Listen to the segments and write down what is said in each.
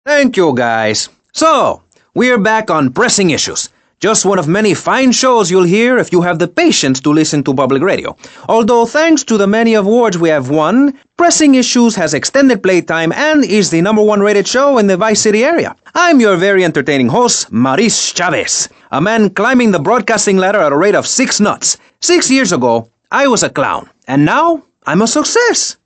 Thank you, guys. So, we're back on Pressing Issues. Just one of many fine shows you'll hear if you have the patience to listen to public radio. Although thanks to the many awards we have won, Pressing Issues has extended playtime and is the #1 rated show in the Vice City area. I'm your very entertaining host, Maurice Chavez, a man climbing the broadcasting ladder at a rate of 6 nuts. 6 years ago, I was a clown, and now I'm a success.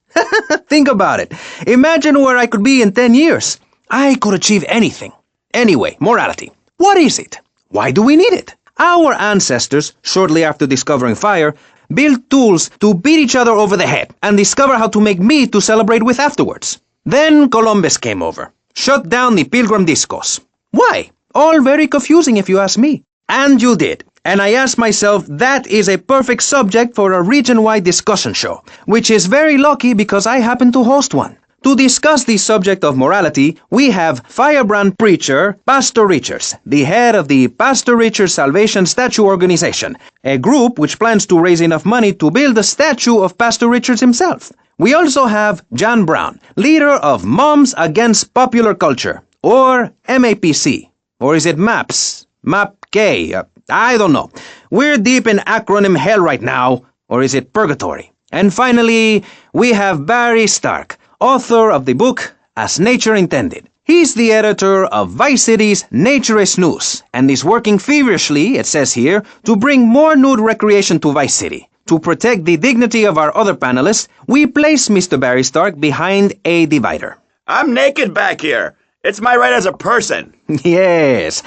Think about it. Imagine where I could be in 10 years. I could achieve anything. Anyway, morality. What is it? Why do we need it? Our ancestors, shortly after discovering fire, built tools to beat each other over the head and discover how to make meat to celebrate with afterwards. Then Columbus came over, shut down the Pilgrim discos. Why? All very confusing if you ask me. And you did. And I asked myself, that is a perfect subject for a region-wide discussion show, which is very lucky because I happen to host one. To discuss the subject of morality, we have firebrand preacher Pastor Richards, the head of the Pastor Richards Salvation Statue Organization, a group which plans to raise enough money to build a statue of Pastor Richards himself. We also have John Brown, leader of Moms Against Popular Culture, or MAPC. Or is it MAPS? MAPK? I don't know. We're deep in acronym hell right now, or is it purgatory? And finally, we have Barry Stark, author of the book As Nature Intended. He's the editor of Vice City's Naturist News, and is working feverishly, it says here, to bring more nude recreation to Vice City. To protect the dignity of our other panelists, we place Mr. Barry Stark behind a divider. I'm naked back here. It's my right as a person. Yes.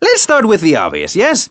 Let's start with the obvious, yes?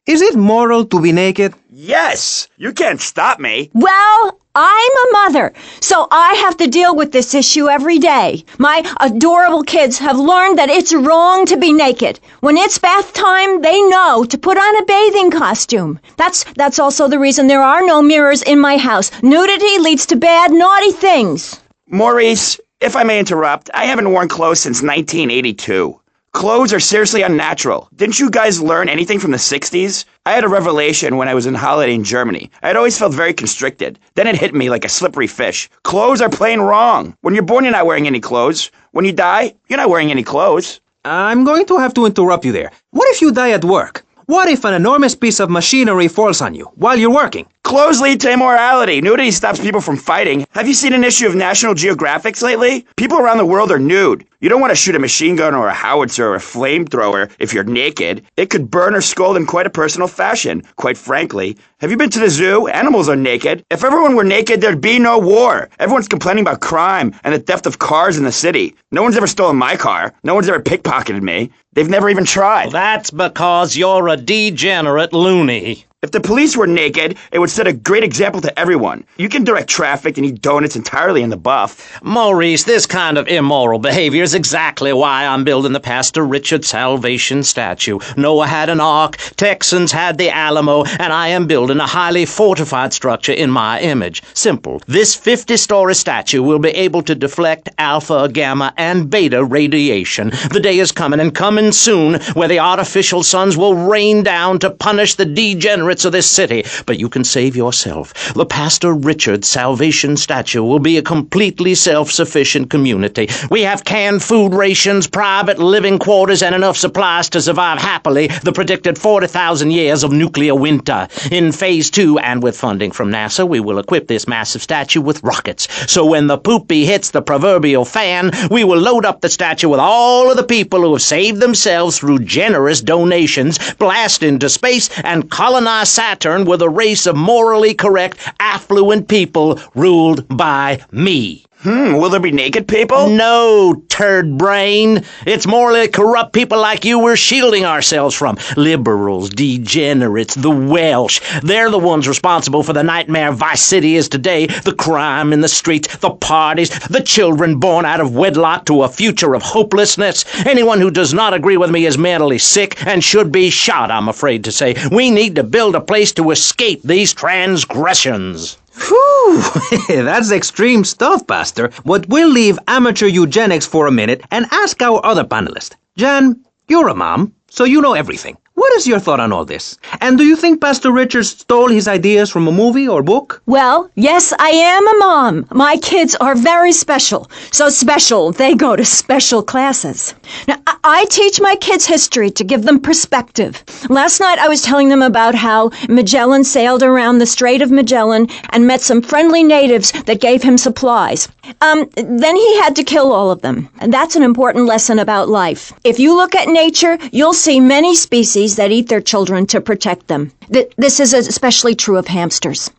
Is it moral to be naked? Yes! You can't stop me. Well, I'm a mother, so I have to deal with this issue every day. My adorable kids have learned that it's wrong to be naked. When it's bath time, they know to put on a bathing costume. That's also the reason there are no mirrors in my house. Nudity leads to bad, naughty things. Maurice, if I may interrupt, I haven't worn clothes since 1982. Clothes are seriously unnatural. Didn't you guys learn anything from the 60s? I had a revelation when I was on holiday in Germany. I'd always felt very constricted. Then it hit me like a slippery fish. Clothes are plain wrong. When you're born, you're not wearing any clothes. When you die, you're not wearing any clothes. I'm going to have to interrupt you there. What if you die at work? What if an enormous piece of machinery falls on you while you're working? Clothes lead to immorality. Nudity stops people from fighting. Have you seen an issue of National Geographic lately? People around the world are nude. You don't want to shoot a machine gun or a howitzer or a flamethrower if you're naked. It could burn or scald in quite a personal fashion, quite frankly. Have you been to the zoo? Animals are naked. If everyone were naked, there'd be no war. Everyone's complaining about crime and the theft of cars in the city. No one's ever stolen my car. No one's ever pickpocketed me. They've never even tried. Well, that's because you're a degenerate loony. If the police were naked, it would set a great example to everyone. You can direct traffic and eat donuts entirely in the buff. Maurice, this kind of immoral behavior is exactly why I'm building the Pastor Richard Salvation statue. Noah had an ark, Texans had the Alamo, and I am building a highly fortified structure in my image. Simple. This 50-story statue will be able to deflect alpha, gamma, and beta radiation. The day is coming, and coming soon, where the artificial suns will rain down to punish the degenerates of this city, but you can save yourself. The Pastor Richard Salvation statue will be a completely self-sufficient community. We have canned food rations, private living quarters, and enough supplies to survive happily the predicted 40,000 years of nuclear winter. In Phase 2, and with funding from NASA, we will equip this massive statue with rockets. So when the poopy hits the proverbial fan, we will load up the statue with all of the people who have saved themselves through generous donations, blast into space, and colonize Saturn with a race of morally correct, affluent people ruled by me. Will there be naked people? No, turd brain. It's morally corrupt people like you we're shielding ourselves from. Liberals, degenerates, the Welsh. They're the ones responsible for the nightmare Vice City is today. The crime in the streets, the parties, the children born out of wedlock to a future of hopelessness. Anyone who does not agree with me is mentally sick and should be shot, I'm afraid to say. We need to build a place to escape these transgressions. Whew, that's extreme stuff, Pastor. But we'll leave amateur eugenics for a minute and ask our other panelist. Jan, you're a mom, so you know everything. What is your thought on all this? And do you think Pastor Richard stole his ideas from a movie or book? Well, yes, I am a mom. My kids are very special. So special, they go to special classes. Now, I teach my kids history to give them perspective. Last night I was telling them about how Magellan sailed around the Strait of Magellan and met some friendly natives that gave him supplies. Then he had to kill all of them. And that's an important lesson about life. If you look at nature, you'll see many species that eat their children to protect them. This is especially true of hamsters.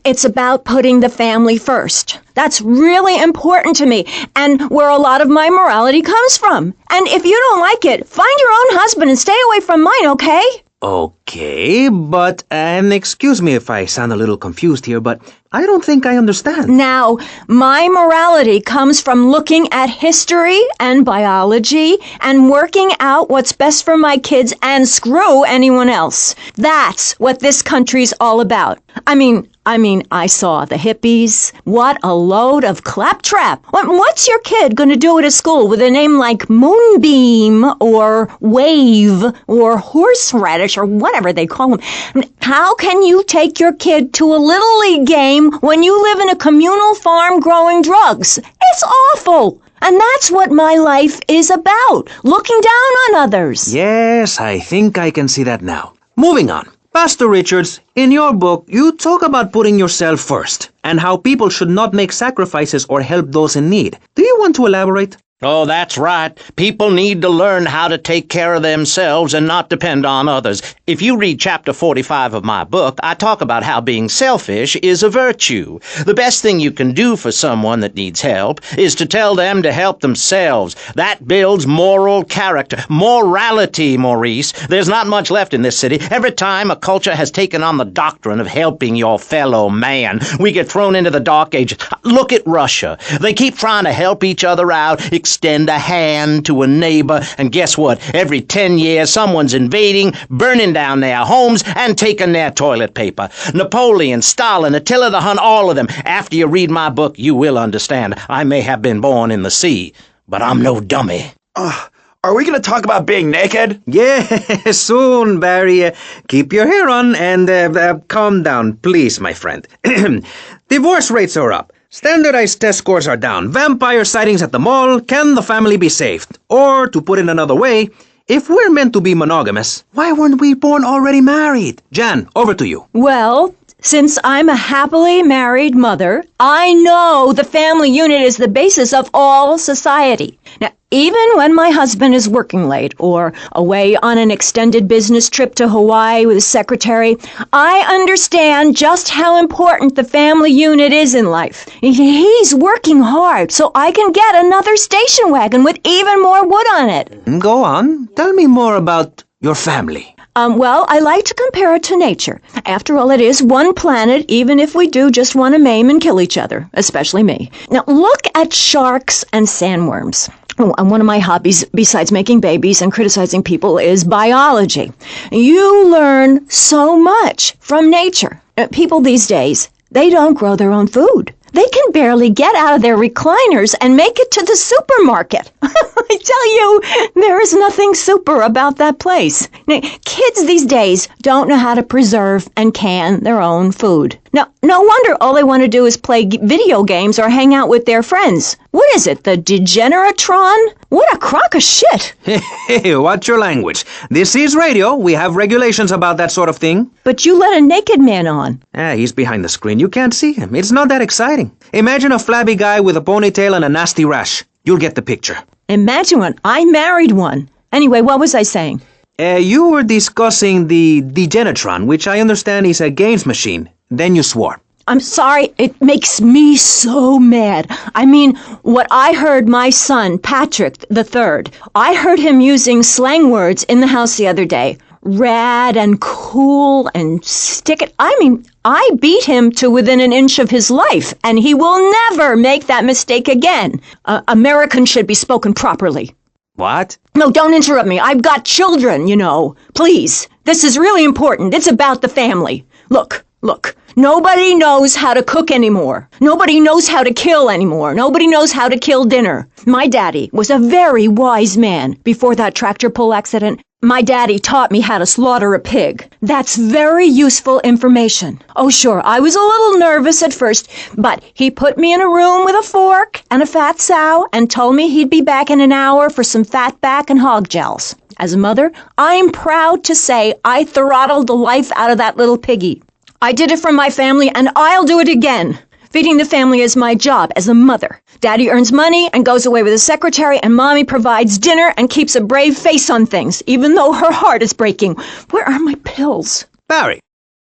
It's about putting the family first. That's really important to me and where a lot of my morality comes from. And if you don't like it, find your own husband and stay away from mine, okay? Okay, but, and excuse me if I sound a little confused here, but I don't think I understand. Now, my morality comes from looking at history and biology and working out what's best for my kids and screw anyone else. That's what this country's all about. I mean, I saw the hippies. What a load of claptrap. What's your kid going to do at a school with a name like Moonbeam or Wave or Horseradish or whatever they call them? How can you take your kid to a Little League game when you live in a communal farm growing drugs? It's awful. And that's what my life is about, looking down on others. Yes, I think I can see that now. Moving on. Pastor Richards, in your book, you talk about putting yourself first and how people should not make sacrifices or help those in need. Do you want to elaborate? Oh, that's right. People need to learn how to take care of themselves and not depend on others. If you read chapter 45 of my book, I talk about how being selfish is a virtue. The best thing you can do for someone that needs help is to tell them to help themselves. That builds moral character. Morality, Maurice. There's not much left in this city. Every time a culture has taken on the doctrine of helping your fellow man, we get thrown into the dark ages. Look at Russia. They keep trying to help each other out, extend a hand to a neighbor, and guess what? Every 10 years, someone's invading, burning down their homes, and taking their toilet paper. Napoleon, Stalin, Attila the Hun, all of them. After you read my book, you will understand. I may have been born in the sea, but I'm no dummy. Are we going to talk about being naked? Yeah, soon, Barry. Keep your hair on and calm down, please, my friend. Divorce rates are up. Standardized test scores are down. Vampire sightings at the mall. Can the family be saved? Or, to put it another way, if we're meant to be monogamous, why weren't we born already married? Jan, over to you. Well, since I'm a happily married mother, I know the family unit is the basis of all society. Now, even when my husband is working late or away on an extended business trip to Hawaii with his secretary, I understand just how important the family unit is in life. He's working hard so I can get another station wagon with even more wood on it. Go on. Tell me more about your family. Well, I like to compare it to nature. After all, it is one planet, even if we do just want to maim and kill each other, especially me. Now, look at sharks and sandworms. Oh, and one of my hobbies, besides making babies and criticizing people, is biology. You learn so much from nature. People these days, they don't grow their own food. They can barely get out of their recliners and make it to the supermarket. I tell you, there is nothing super about that place. Now, kids these days don't know how to preserve and can their own food. Now, no wonder all they want to do is play video games or hang out with their friends. What is it, the Degeneratron? What a crock of shit. Hey, watch your language. This is radio. We have regulations about that sort of thing. But you let a naked man on. He's behind the screen. You can't see him. It's not that exciting. Imagine a flabby guy with a ponytail and a nasty rash. You'll get the picture. Imagine one. I married one. Anyway, what was I saying? You were discussing the Degenetron, which I understand is a games machine. Then you swore. I'm sorry, it makes me so mad. I mean, what I heard my son, Patrick III, I heard him using slang words in the house the other day. Rad and cool and stick it. I mean, I beat him to within an inch of his life, and he will never make that mistake again. Americans should be spoken properly. What? No, don't interrupt me. I've got children, you know. Please, this is really important. It's about the family. Look. Nobody knows how to cook anymore. Nobody knows how to kill anymore. Nobody knows how to kill dinner. My daddy was a very wise man before that tractor pull accident. My daddy taught me how to slaughter a pig. That's very useful information. Oh, sure, I was a little nervous at first, but he put me in a room with a fork and a fat sow and told me he'd be back in an hour for some fat back and hog gels. As a mother, I'm proud to say I throttled the life out of that little piggy. I did it for my family, and I'll do it again. Feeding the family is my job as a mother. Daddy earns money and goes away with his secretary, and Mommy provides dinner and keeps a brave face on things, even though her heart is breaking. Where are my pills? Barry,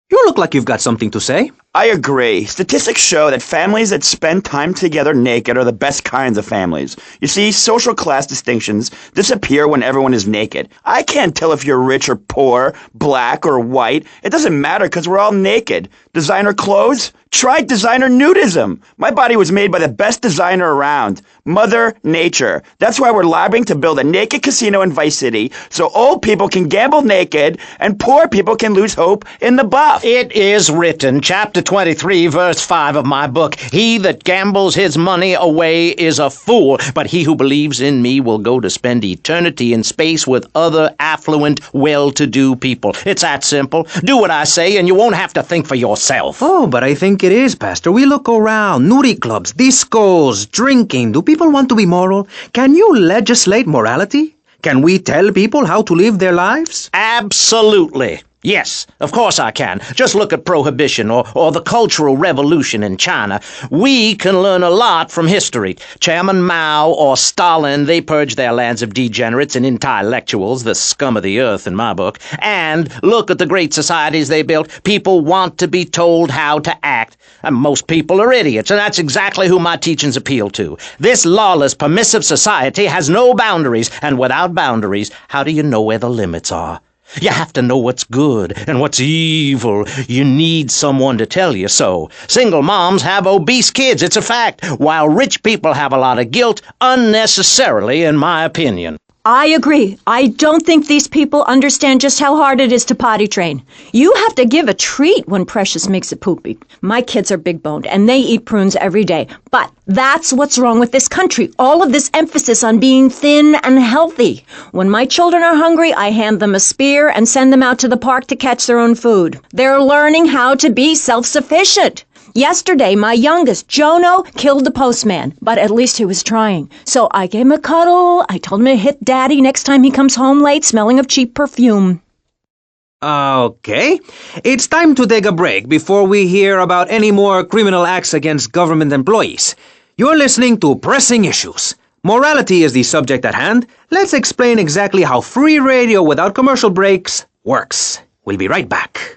you look like you've got something to say. I agree. Statistics show that families that spend time together naked are the best kinds of families. You see, social class distinctions disappear when everyone is naked. I can't tell if you're rich or poor, black or white. It doesn't matter because we're all naked. Designer clothes? Try designer nudism. My body was made by the best designer around, Mother Nature. That's why we're lobbying to build a naked casino in Vice City so old people can gamble naked and poor people can lose hope in the buff. It is written, chapter 23, verse 5 of my book, "He that gambles his money away is a fool, but he who believes in me will go to spend eternity in space with other affluent, well-to-do people." It's that simple. Do what I say and you won't have to think for yourself. Oh, but I think it is, Pastor. We look around. Nudie clubs, discos, drinking. Do people want to be moral? Can you legislate morality? Can we tell people how to live their lives? Absolutely. Yes, of course I can. Just look at Prohibition or the Cultural Revolution in China. We can learn a lot from history. Chairman Mao or Stalin, they purged their lands of degenerates and intellectuals, the scum of the earth in my book. And look at the great societies they built. People want to be told how to act. And most people are idiots, and that's exactly who my teachings appeal to. This lawless, permissive society has no boundaries, and without boundaries, how do you know where the limits are? You have to know what's good and what's evil. You need someone to tell you so. Single moms have obese kids, it's a fact, while rich people have a lot of guilt, unnecessarily, in my opinion. I agree. I don't think these people understand just how hard it is to potty train. You have to give a treat when Precious makes a poopy. My kids are big-boned, and they eat prunes every day. But that's what's wrong with this country. All of this emphasis on being thin and healthy. When my children are hungry, I hand them a spear and send them out to the park to catch their own food. They're learning how to be self-sufficient. Yesterday, my youngest, Jono, killed the postman, but at least he was trying. So I gave him a cuddle. I told him to hit Daddy next time he comes home late, smelling of cheap perfume. Okay. It's time to take a break before we hear about any more criminal acts against government employees. You're listening to Pressing Issues. Morality is the subject at hand. Let's explain exactly how free radio without commercial breaks works. We'll be right back.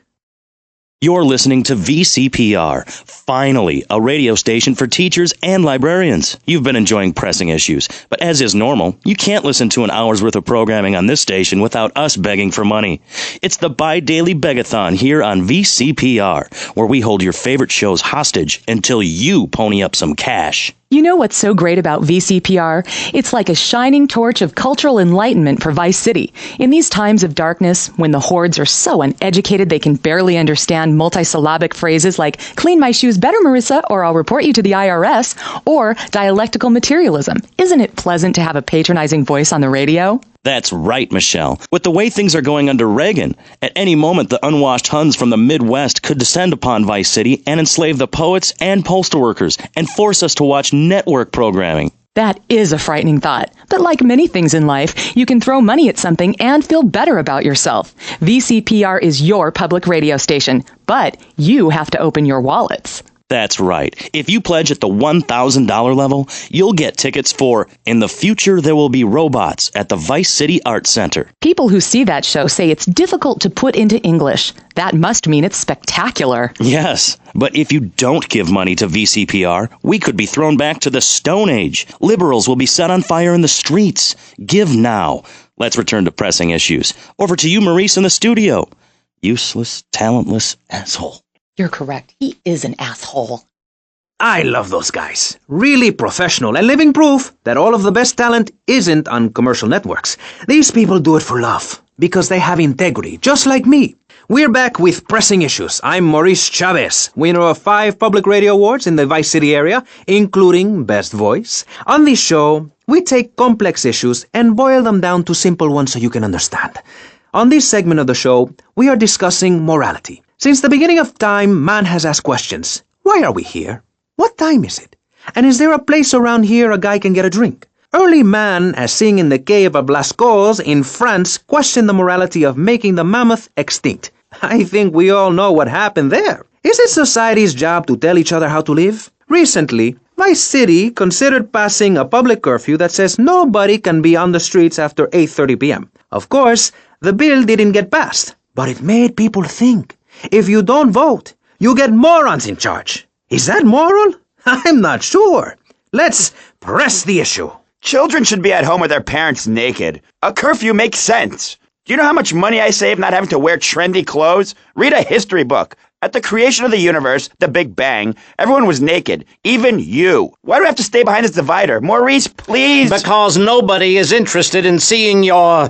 You're listening to VCPR, finally, a radio station for teachers and librarians. You've been enjoying Pressing Issues, but as is normal, you can't listen to an hour's worth of programming on this station without us begging for money. It's the bi-daily begathon here on VCPR, where we hold your favorite shows hostage until you pony up some cash. You know what's so great about VCPR? It's like a shining torch of cultural enlightenment for Vice City. In these times of darkness, when the hordes are so uneducated they can barely understand multisyllabic phrases like, "Clean my shoes better, Marissa," or "I'll report you to the IRS," or dialectical materialism. Isn't it pleasant to have a patronizing voice on the radio? That's right, Michelle. With the way things are going under Reagan, at any moment the unwashed Huns from the Midwest could descend upon Vice City and enslave the poets and postal workers and force us to watch network programming. That is a frightening thought. But like many things in life, you can throw money at something and feel better about yourself. VCPR is your public radio station, but you have to open your wallets. That's right. If you pledge at the $1,000 level, you'll get tickets for In the Future There Will Be Robots at the Vice City Arts Center. People who see that show say it's difficult to put into English. That must mean it's spectacular. Yes, but if you don't give money to VCPR, we could be thrown back to the Stone Age. Liberals will be set on fire in the streets. Give now. Let's return to Pressing Issues. Over to you, Maurice, in the studio. Useless, talentless asshole. You're correct. He is an asshole. I love those guys. Really professional and living proof that all of the best talent isn't on commercial networks. These people do it for love, because they have integrity, just like me. We're back with Pressing Issues. I'm Maurice Chavez, winner of 5 public radio awards in the Vice City area, including Best Voice. On this show, we take complex issues and boil them down to simple ones so you can understand. On this segment of the show, we are discussing morality. Since the beginning of time, man has asked questions. Why are we here? What time is it? And is there a place around here a guy can get a drink? Early man, as seen in the cave of Lascaux in France, questioned the morality of making the mammoth extinct. I think we all know what happened there. Is it society's job to tell each other how to live? Recently, Vice City considered passing a public curfew that says nobody can be on the streets after 8:30 p.m. Of course, the bill didn't get passed, but it made people think. If you don't vote, you get morons in charge. Is that moral? I'm not sure. Let's press the issue. Children should be at home with their parents naked. A curfew makes sense. Do you know how much money I save not having to wear trendy clothes? Read a history book. At the creation of the universe, the Big Bang, everyone was naked. Even you. Why do I have to stay behind this divider? Maurice, please. Because nobody is interested in seeing your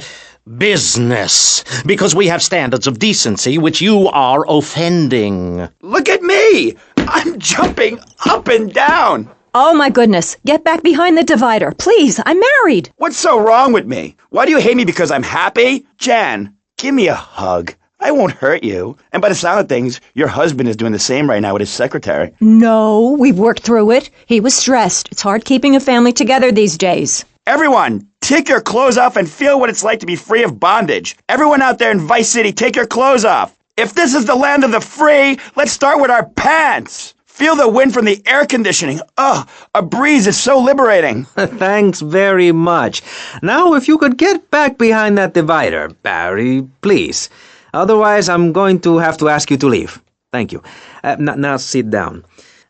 business. Because we have standards of decency which you are offending. Look at me. I'm jumping up and down. Oh, my goodness. Get back behind the divider. Please, I'm married. What's so wrong with me? Why do you hate me because I'm happy? Jan, give me a hug. I won't hurt you. And by the sound of things, your husband is doing the same right now with his secretary. No, we've worked through it. He was stressed. It's hard keeping a family together these days. Everyone, take your clothes off and feel what it's like to be free of bondage. Everyone out there in Vice City, take your clothes off. If this is the land of the free, let's start with our pants. Feel the wind from the air conditioning. Ugh, a breeze is so liberating. Thanks very much. Now, if you could get back behind that divider, Barry, please. Otherwise, I'm going to have to ask you to leave. Thank you. Now sit down.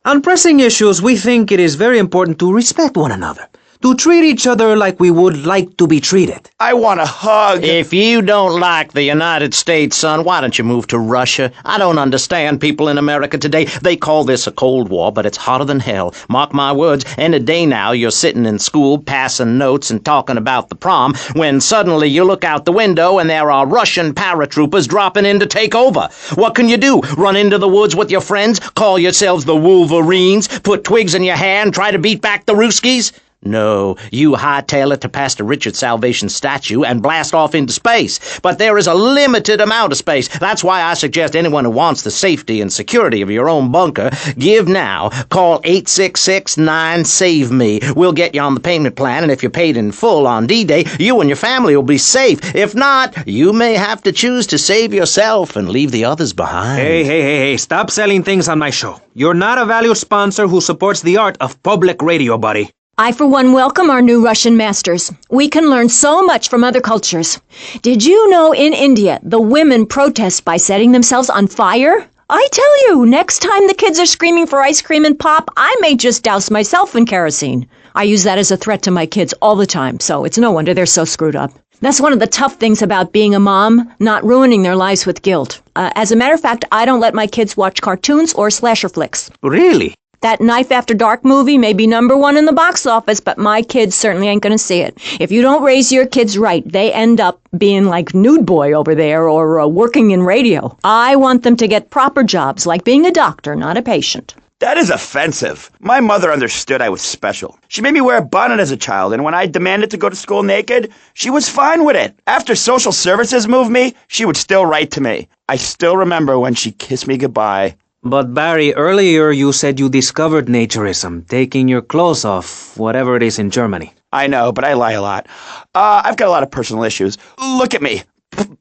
On pressing issues, we think it is very important to respect one another, to treat each other like we would like to be treated. I want a hug. If you don't like the United States, son, why don't you move to Russia? I don't understand people in America today. They call this a Cold War, but it's hotter than hell. Mark my words, any day now you're sitting in school, passing notes and talking about the prom, when suddenly you look out the window and there are Russian paratroopers dropping in to take over. What can you do? Run into the woods with your friends? Call yourselves the Wolverines? Put twigs in your hair and try to beat back the Ruskies? No, you hightail it to Pastor Richard's Salvation statue and blast off into space. But there is a limited amount of space. That's why I suggest anyone who wants the safety and security of your own bunker, give now. Call 866-9-SAVE-ME. We'll get you on the payment plan, and if you're paid in full on D-Day, you and your family will be safe. If not, you may have to choose to save yourself and leave the others behind. Hey, stop selling things on my show. You're not a valued sponsor who supports the art of public radio, buddy. I, for one, welcome our new Russian masters. We can learn so much from other cultures. Did you know in India, the women protest by setting themselves on fire? I tell you, next time the kids are screaming for ice cream and pop, I may just douse myself in kerosene. I use that as a threat to my kids all the time, so it's no wonder they're so screwed up. That's one of the tough things about being a mom, not ruining their lives with guilt. As a matter of fact, I don't let my kids watch cartoons or slasher flicks. Really? That Knife After Dark movie may be #1 in the box office, but my kids certainly ain't going to see it. If you don't raise your kids right, they end up being like Nude Boy over there or working in radio. I want them to get proper jobs, like being a doctor, not a patient. That is offensive. My mother understood I was special. She made me wear a bonnet as a child, and when I demanded to go to school naked, she was fine with it. After social services moved me, she would still write to me. I still remember when she kissed me goodbye. But Barry, earlier you said you discovered naturism, taking your clothes off, whatever it is in Germany. I know, but I lie a lot. I've got a lot of personal issues. Look at me.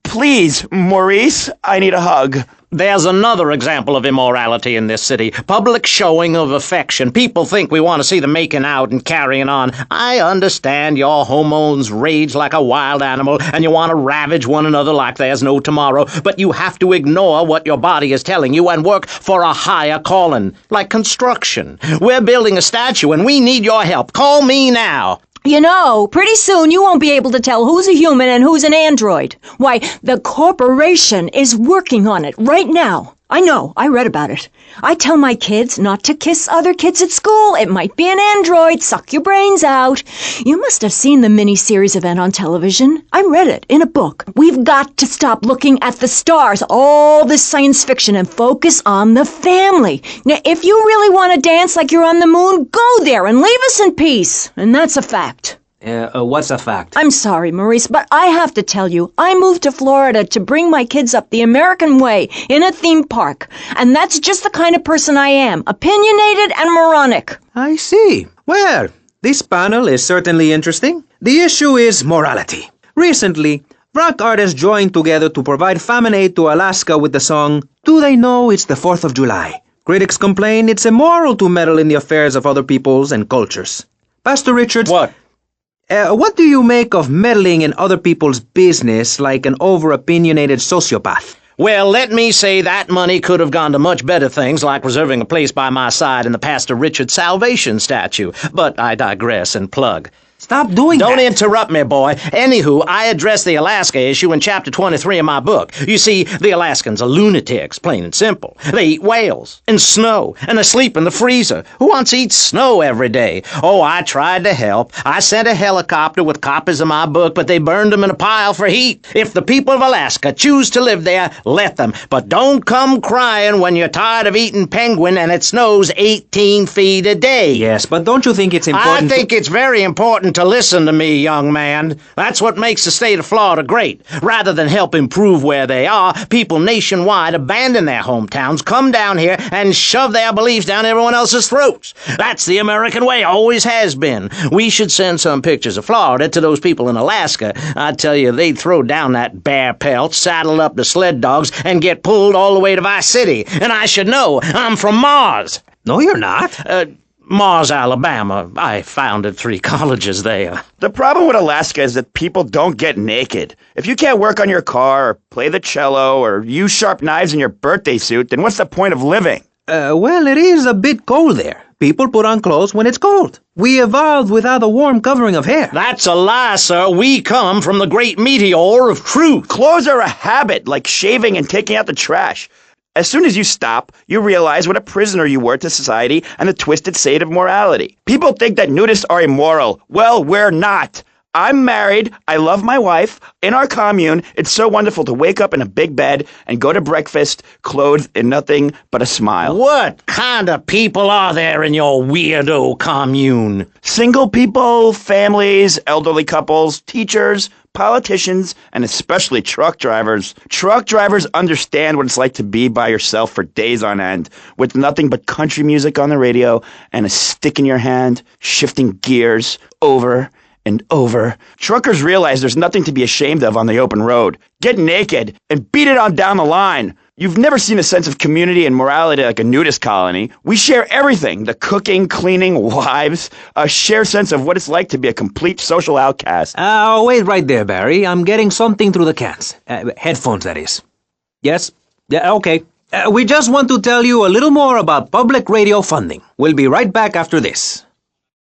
Please, Maurice, I need a hug. There's another example of immorality in this city. Public showing of affection. People think we want to see them making out and carrying on. I understand your hormones rage like a wild animal and you want to ravage one another like there's no tomorrow, but you have to ignore what your body is telling you and work for a higher calling, like construction. We're building a statue and we need your help. Call me now. You know, pretty soon you won't be able to tell who's a human and who's an android. Why, the corporation is working on it right now. I know, I read about it. I tell my kids not to kiss other kids at school. It might be an android. Suck your brains out. You must have seen the mini-series event on television. I read it in a book. We've got to stop looking at the stars, all this science fiction, and focus on the family. Now, if you really want to dance like you're on the moon, go there and leave us in peace. And that's a fact. What's a fact? I'm sorry, Maurice, but I have to tell you, I moved to Florida to bring my kids up the American way in a theme park. And that's just the kind of person I am, opinionated and moronic. I see. Well, this panel is certainly interesting. The issue is morality. Recently, rock artists joined together to provide famine aid to Alaska with the song, Do They Know It's the 4th of July? Critics complain it's immoral to meddle in the affairs of other peoples and cultures. Pastor Richards... What? What do you make of meddling in other people's business like an over-opinionated sociopath? Well, let me say that money could have gone to much better things, like reserving a place by my side in the Pastor Richard Salvation statue. But I digress and plug. Stop doing that. Don't interrupt me, boy. Anywho, I addressed the Alaska issue in Chapter 23 of my book. You see, the Alaskans are lunatics, plain and simple. They eat whales and snow, and they sleep in the freezer. Who wants to eat snow every day? Oh, I tried to help. I sent a helicopter with copies of my book, but they burned them in a pile for heat. If the people of Alaska choose to live there, let them. But don't come crying when you're tired of eating penguin and it snows 18 feet a day. Yes, but don't you think it's important I think it's very important to listen to me, young man. That's what makes the state of Florida great. Rather than help improve where they are, people nationwide abandon their hometowns, come down here, and shove their beliefs down everyone else's throats. That's the American way, always has been. We should send some pictures of Florida to those people in Alaska. I tell you, they'd throw down that bear pelt, saddle up the sled dogs, and get pulled all the way to Vice City. And I should know, I'm from Mars. No, you're not. Mars, Alabama. I founded 3 colleges there. The problem with Alaska is that people don't get naked. If you can't work on your car or play the cello or use sharp knives in your birthday suit, then what's the point of living? Well, it is a bit cold there. People put on clothes when it's cold. We evolved without a warm covering of hair. That's a lie, sir. We come from the great meteor of truth. Clothes are a habit, like shaving and taking out the trash. As soon as you stop, you realize what a prisoner you were to society and the twisted state of morality. People think that nudists are immoral. Well, we're not. I'm married. I love my wife. In our commune, it's so wonderful to wake up in a big bed and go to breakfast clothed in nothing but a smile. What kind of people are there in your weirdo commune? Single people, families, elderly couples, teachers, politicians, and especially truck drivers. Truck drivers understand what it's like to be by yourself for days on end, with nothing but country music on the radio and a stick in your hand, shifting gears over and over. Truckers realize there's nothing to be ashamed of on the open road. Get naked and beat it on down the line. You've never seen a sense of community and morality like a nudist colony. We share everything, the cooking, cleaning, wives, a shared sense of what it's like to be a complete social outcast. Wait right there, Barry. I'm getting something through the cans. Headphones, that is. Yes? Yeah, okay. We just want to tell you a little more about public radio funding. We'll be right back after this.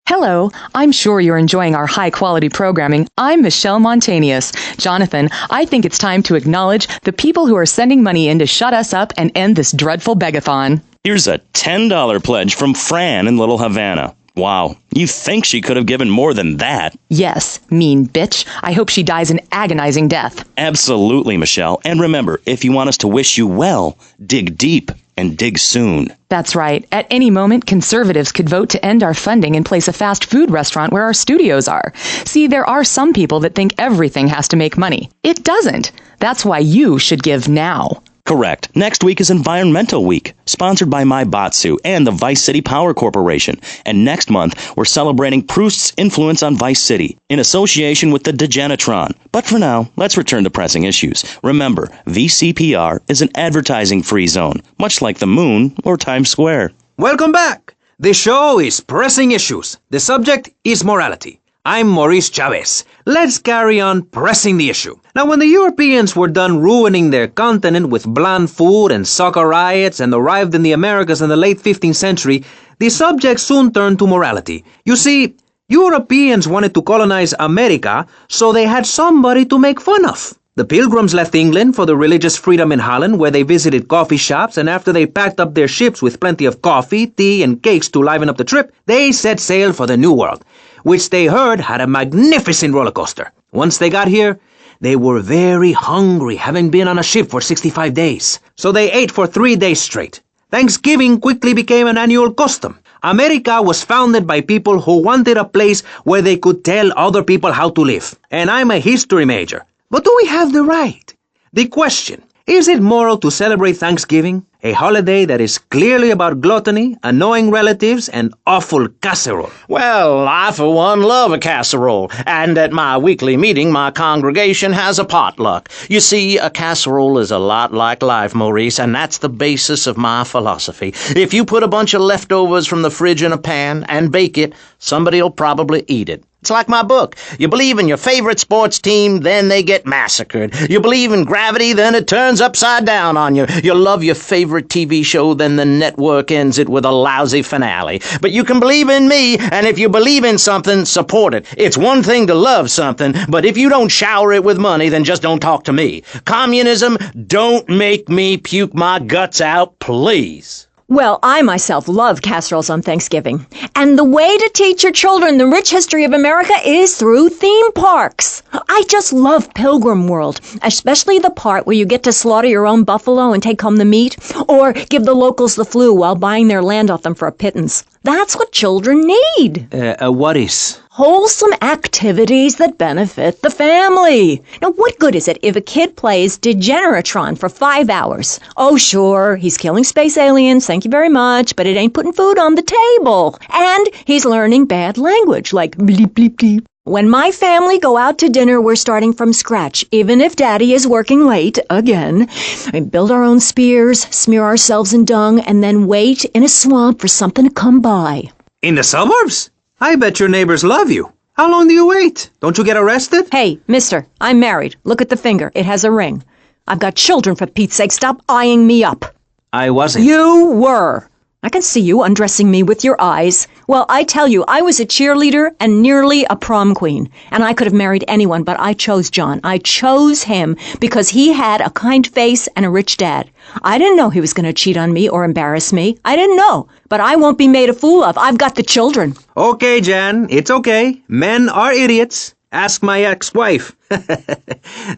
Hello, I'm sure you're enjoying our high-quality programming. I'm Michelle Montanius. Jonathan, I think it's time to acknowledge the people who are sending money in to shut us up and end this dreadful begathon. Here's a $10 pledge from Fran in Little Havana. Wow, you think she could have given more than that? Yes, mean bitch. I hope she dies an agonizing death. Absolutely, Michelle. And remember, if you want us to wish you well, dig deep and dig soon. That's right. At any moment, conservatives could vote to end our funding and place a fast food restaurant where our studios are. See, there are some people that think everything has to make money. It doesn't. That's why you should give now. Correct. Next week is Environmental Week, sponsored by My Batsu and the Vice City Power Corporation. And next month, we're celebrating Proust's influence on Vice City in association with the Degenitron. But for now, let's return to pressing issues. Remember, VCPR is an advertising-free zone, much like the moon or Times Square. Welcome back. The show is Pressing Issues. The subject is morality. I'm Maurice Chavez. Let's carry on pressing the issue. Now, when the Europeans were done ruining their continent with bland food and soccer riots and arrived in the Americas in the late 15th century, the subject soon turned to morality. You see, Europeans wanted to colonize America, so they had somebody to make fun of. The Pilgrims left England for the religious freedom in Holland, where they visited coffee shops, and after they packed up their ships with plenty of coffee, tea, and cakes to liven up the trip, they set sail for the New World, which they heard had a magnificent roller coaster. Once they got here, they were very hungry, having been on a ship for 65 days. So they ate for 3 days straight. Thanksgiving quickly became an annual custom. America was founded by people who wanted a place where they could tell other people how to live. And I'm a history major. But do we have the right? The question, is it moral to celebrate Thanksgiving, a holiday that is clearly about gluttony, annoying relatives, and awful casserole? Well, I for one love a casserole, and at my weekly meeting my congregation has a potluck. You see, a casserole is a lot like life, Maurice, and that's the basis of my philosophy. If you put a bunch of leftovers from the fridge in a pan and bake it, somebody'll probably eat it. It's like my book. You believe in your favorite sports team, then they get massacred. You believe in gravity, then it turns upside down on you. You love your favorite TV show, then the network ends it with a lousy finale. But you can believe in me, and if you believe in something, support it. It's one thing to love something, but if you don't shower it with money, then just don't talk to me. Communism, don't make me puke my guts out, please. Well, I myself love casseroles on Thanksgiving. And the way to teach your children the rich history of America is through theme parks. I just love Pilgrim World, especially the part where you get to slaughter your own buffalo and take home the meat, or give the locals the flu while buying their land off them for a pittance. That's what children need. What is? Wholesome activities that benefit the family. Now, what good is it if a kid plays Degeneratron for 5 hours? Oh, sure, he's killing space aliens, thank you very much, but it ain't putting food on the table. And he's learning bad language, like bleep, bleep, bleep. When my family go out to dinner, we're starting from scratch, even if Daddy is working late, again. We build our own spears, smear ourselves in dung, and then wait in a swamp for something to come by. In the suburbs? I bet your neighbors love you. How long do you wait? Don't you get arrested? Hey, mister, I'm married. Look at the finger. It has a ring. I've got children, for Pete's sake. Stop eyeing me up. I wasn't. You were. I can see you undressing me with your eyes. Well, I tell you, I was a cheerleader and nearly a prom queen. And I could have married anyone, but I chose John. I chose him because he had a kind face and a rich dad. I didn't know he was going to cheat on me or embarrass me. I didn't know. But I won't be made a fool of. I've got the children. Okay, Jan, it's okay. Men are idiots. Ask my ex-wife.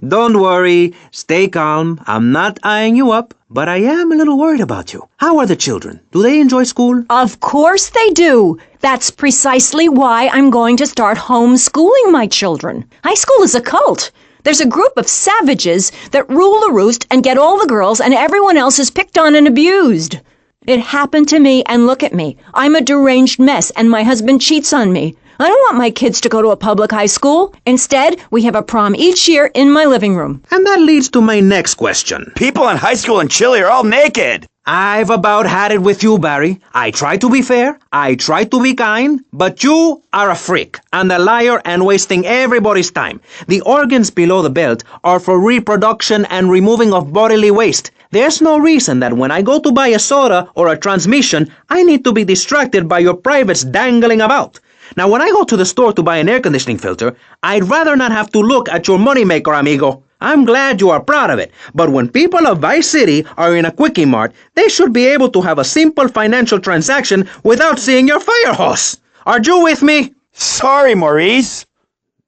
Don't worry. Stay calm. I'm not eyeing you up, but I am a little worried about you. How are the children? Do they enjoy school? Of course they do. That's precisely why I'm going to start homeschooling my children. High school is a cult. There's a group of savages that rule the roost and get all the girls, and everyone else is picked on and abused. It happened to me, and look at me. I'm a deranged mess, and my husband cheats on me. I don't want my kids to go to a public high school. Instead, we have a prom each year in my living room. And that leads to my next question. People in high school in Chile are all naked. I've about had it with you, Barry. I try to be fair, I try to be kind, but you are a freak and a liar and wasting everybody's time. The organs below the belt are for reproduction and removing of bodily waste. There's no reason that when I go to buy a soda or a transmission, I need to be distracted by your privates dangling about. Now, when I go to the store to buy an air conditioning filter, I'd rather not have to look at your moneymaker, amigo. I'm glad you are proud of it, but when people of Vice City are in a Quickie Mart, they should be able to have a simple financial transaction without seeing your fire hose. Are you with me? Sorry, Maurice.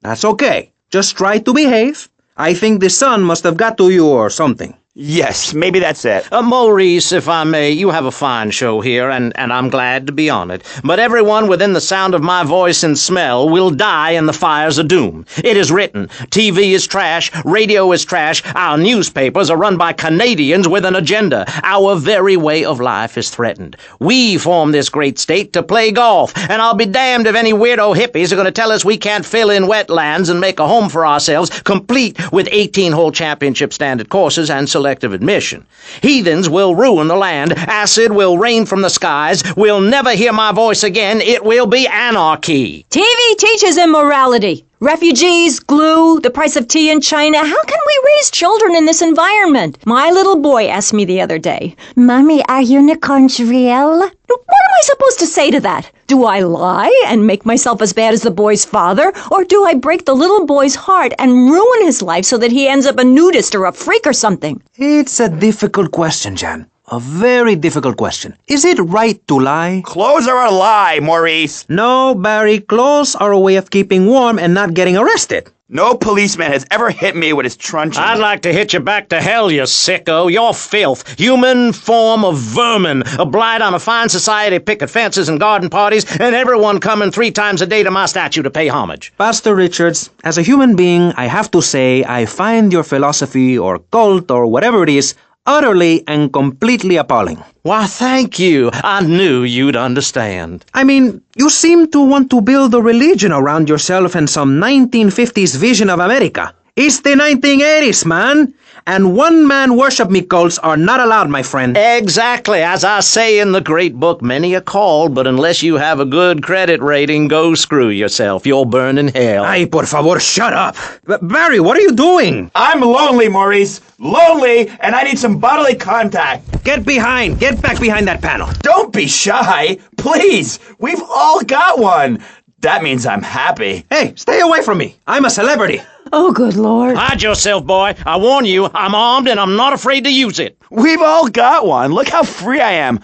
That's okay. Just try to behave. I think the sun must have got to you or something. Yes, maybe that's it. Maurice, if I may, you have a fine show here, and I'm glad to be on it. But everyone within the sound of my voice and smell will die in the fires of doom. It is written. TV is trash. Radio is trash. Our newspapers are run by Canadians with an agenda. Our very way of life is threatened. We formed this great state to play golf, and I'll be damned if any weirdo hippies are going to tell us we can't fill in wetlands and make a home for ourselves, complete with 18-hole championship standard courses and selective admission. Heathens will ruin the land. Acid will rain from the skies. We'll never hear my voice again. It will be anarchy. TV teaches immorality. Refugees, glue, the price of tea in China. How can we raise children in this environment? My little boy asked me the other day, Mommy, are unicorns real? What am I supposed to say to that? Do I lie and make myself as bad as the boy's father? Or do I break the little boy's heart and ruin his life so that he ends up a nudist or a freak or something? It's a difficult question, Jan. A very difficult question. Is it right to lie? Clothes are a lie, Maurice. No, Barry, clothes are a way of keeping warm and not getting arrested. No policeman has ever hit me with his truncheon. I'd like to hit you back to hell, you sicko. You're filth, human form of vermin, a blight on a fine society, picket fences and garden parties, and everyone coming 3 times a day to my statue to pay homage. Pastor Richards, as a human being, I have to say I find your philosophy or cult or whatever it is utterly and completely appalling. Why, thank you. I knew you'd understand. I mean, you seem to want to build a religion around yourself and some 1950s vision of America. It's the 1980s, man. And one-man worship me cults are not allowed, my friend. Exactly. As I say in the great book, many are called, but unless you have a good credit rating, go screw yourself. You'll burn in hell. Ay, por favor, shut up. Barry, what are you doing? I'm lonely, Maurice. Lonely, and I need some bodily contact. Get back behind that panel. Don't be shy. Please. We've all got one. That means I'm happy. Hey, stay away from me. I'm a celebrity. Oh, good Lord. Hide yourself, boy. I warn you, I'm armed and I'm not afraid to use it. We've all got one. Look how free I am.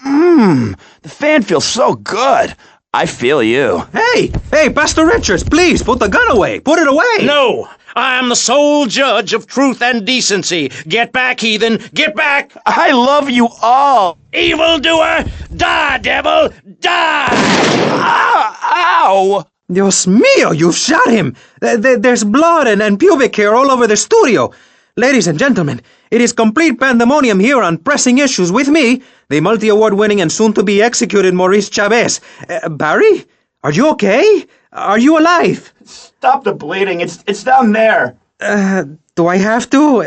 The fan feels so good. I feel you. Hey, Pastor Richards, please, put the gun away. Put it away. No, I am the sole judge of truth and decency. Get back, heathen. Get back. I love you all. Evildoer, die, devil, die. Ow! Dios mío, you shot him. There's blood and pubic hair all over the studio. Ladies and gentlemen, it is complete pandemonium here on Pressing Issues with me, the multi-award-winning and soon-to-be executed Maurice Chavez. Barry, are you okay? Are you alive? Stop the bleeding. It's down there. Do I have to?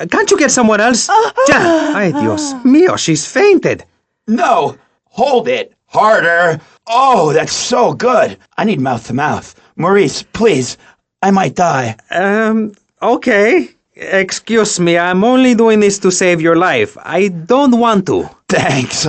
Can't you get someone else? Ay, Dios mío, she's fainted. No. Hold it. Harder. Oh, that's so good. I need mouth-to-mouth. Maurice, please. I might die. Okay. Excuse me, I'm only doing this to save your life. I don't want to. Thanks.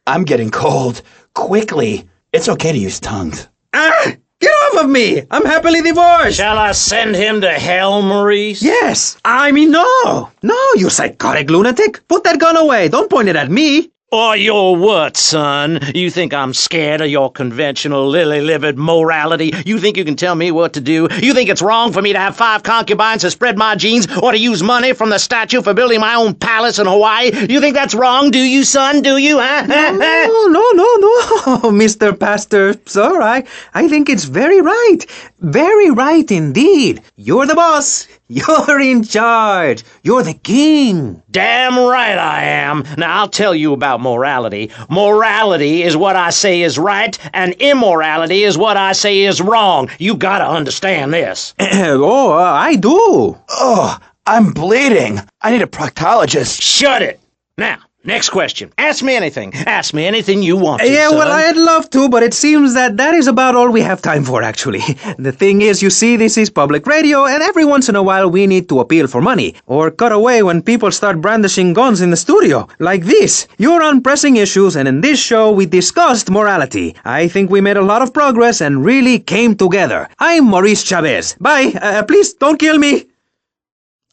I'm getting cold. Quickly. It's okay to use tongues. Get off of me! I'm happily divorced! Shall I send him to hell, Maurice? Yes! I mean, no! No, you psychotic lunatic! Put that gun away! Don't point it at me! Or your what, son? You think I'm scared of your conventional lily-livered morality? You think you can tell me what to do? You think it's wrong for me to have 5 concubines to spread my genes or to use money from the statue for building my own palace in Hawaii? You think that's wrong, do you, son? Do you, huh? No, Mr. Pastor, sir, I think it's very right. Very right indeed. You're the boss. You're in charge. You're the king. Damn right I am. Now, I'll tell you about morality. Morality is what I say is right, and immorality is what I say is wrong. You gotta understand this. I do. Oh, I'm bleeding. I need a proctologist. Shut it. Now, next question. Ask me anything. Ask me anything you want to, Yeah, son. well, I'd love to, but it seems that is about all we have time for, actually. The thing is, you see, this is public radio, and every once in a while we need to appeal for money, or cut away when people start brandishing guns in the studio. Like this. You're on Pressing Issues, and in this show we discussed morality. I think we made a lot of progress and really came together. I'm Maurice Chavez. Bye. Please, don't kill me.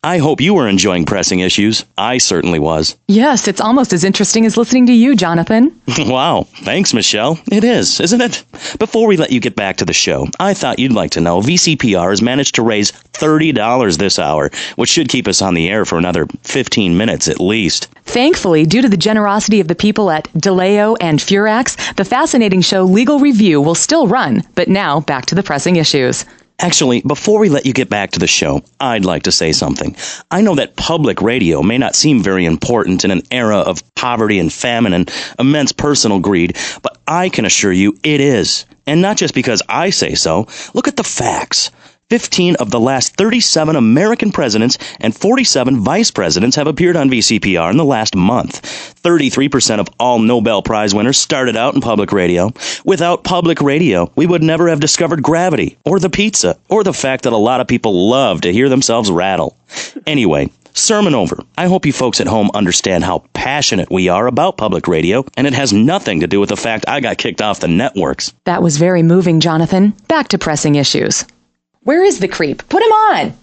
I hope you were enjoying Pressing Issues. I certainly was. Yes, it's almost as interesting as listening to you, Jonathan. Wow. Thanks, Michelle. It is, isn't it? Before we let you get back to the show, I thought you'd like to know VCPR has managed to raise $30 this hour, which should keep us on the air for another 15 minutes at least. Thankfully, due to the generosity of the people at DeLeo and Furax, the fascinating show Legal Review will still run. But now, back to the Pressing Issues. Actually, before we let you get back to the show, I'd like to say something. I know that public radio may not seem very important in an era of poverty and famine and immense personal greed, but I can assure you it is. And not just because I say so. Look at the facts. 15 of the last 37 American presidents and 47 vice presidents have appeared on VCPR in the last month. 33% of all Nobel Prize winners started out in public radio. Without public radio, we would never have discovered gravity, or the pizza, or the fact that a lot of people love to hear themselves rattle. Anyway, sermon over. I hope you folks at home understand how passionate we are about public radio, and it has nothing to do with the fact I got kicked off the networks. That was very moving, Jonathan. Back to Pressing Issues. Where is the creep? Put him on!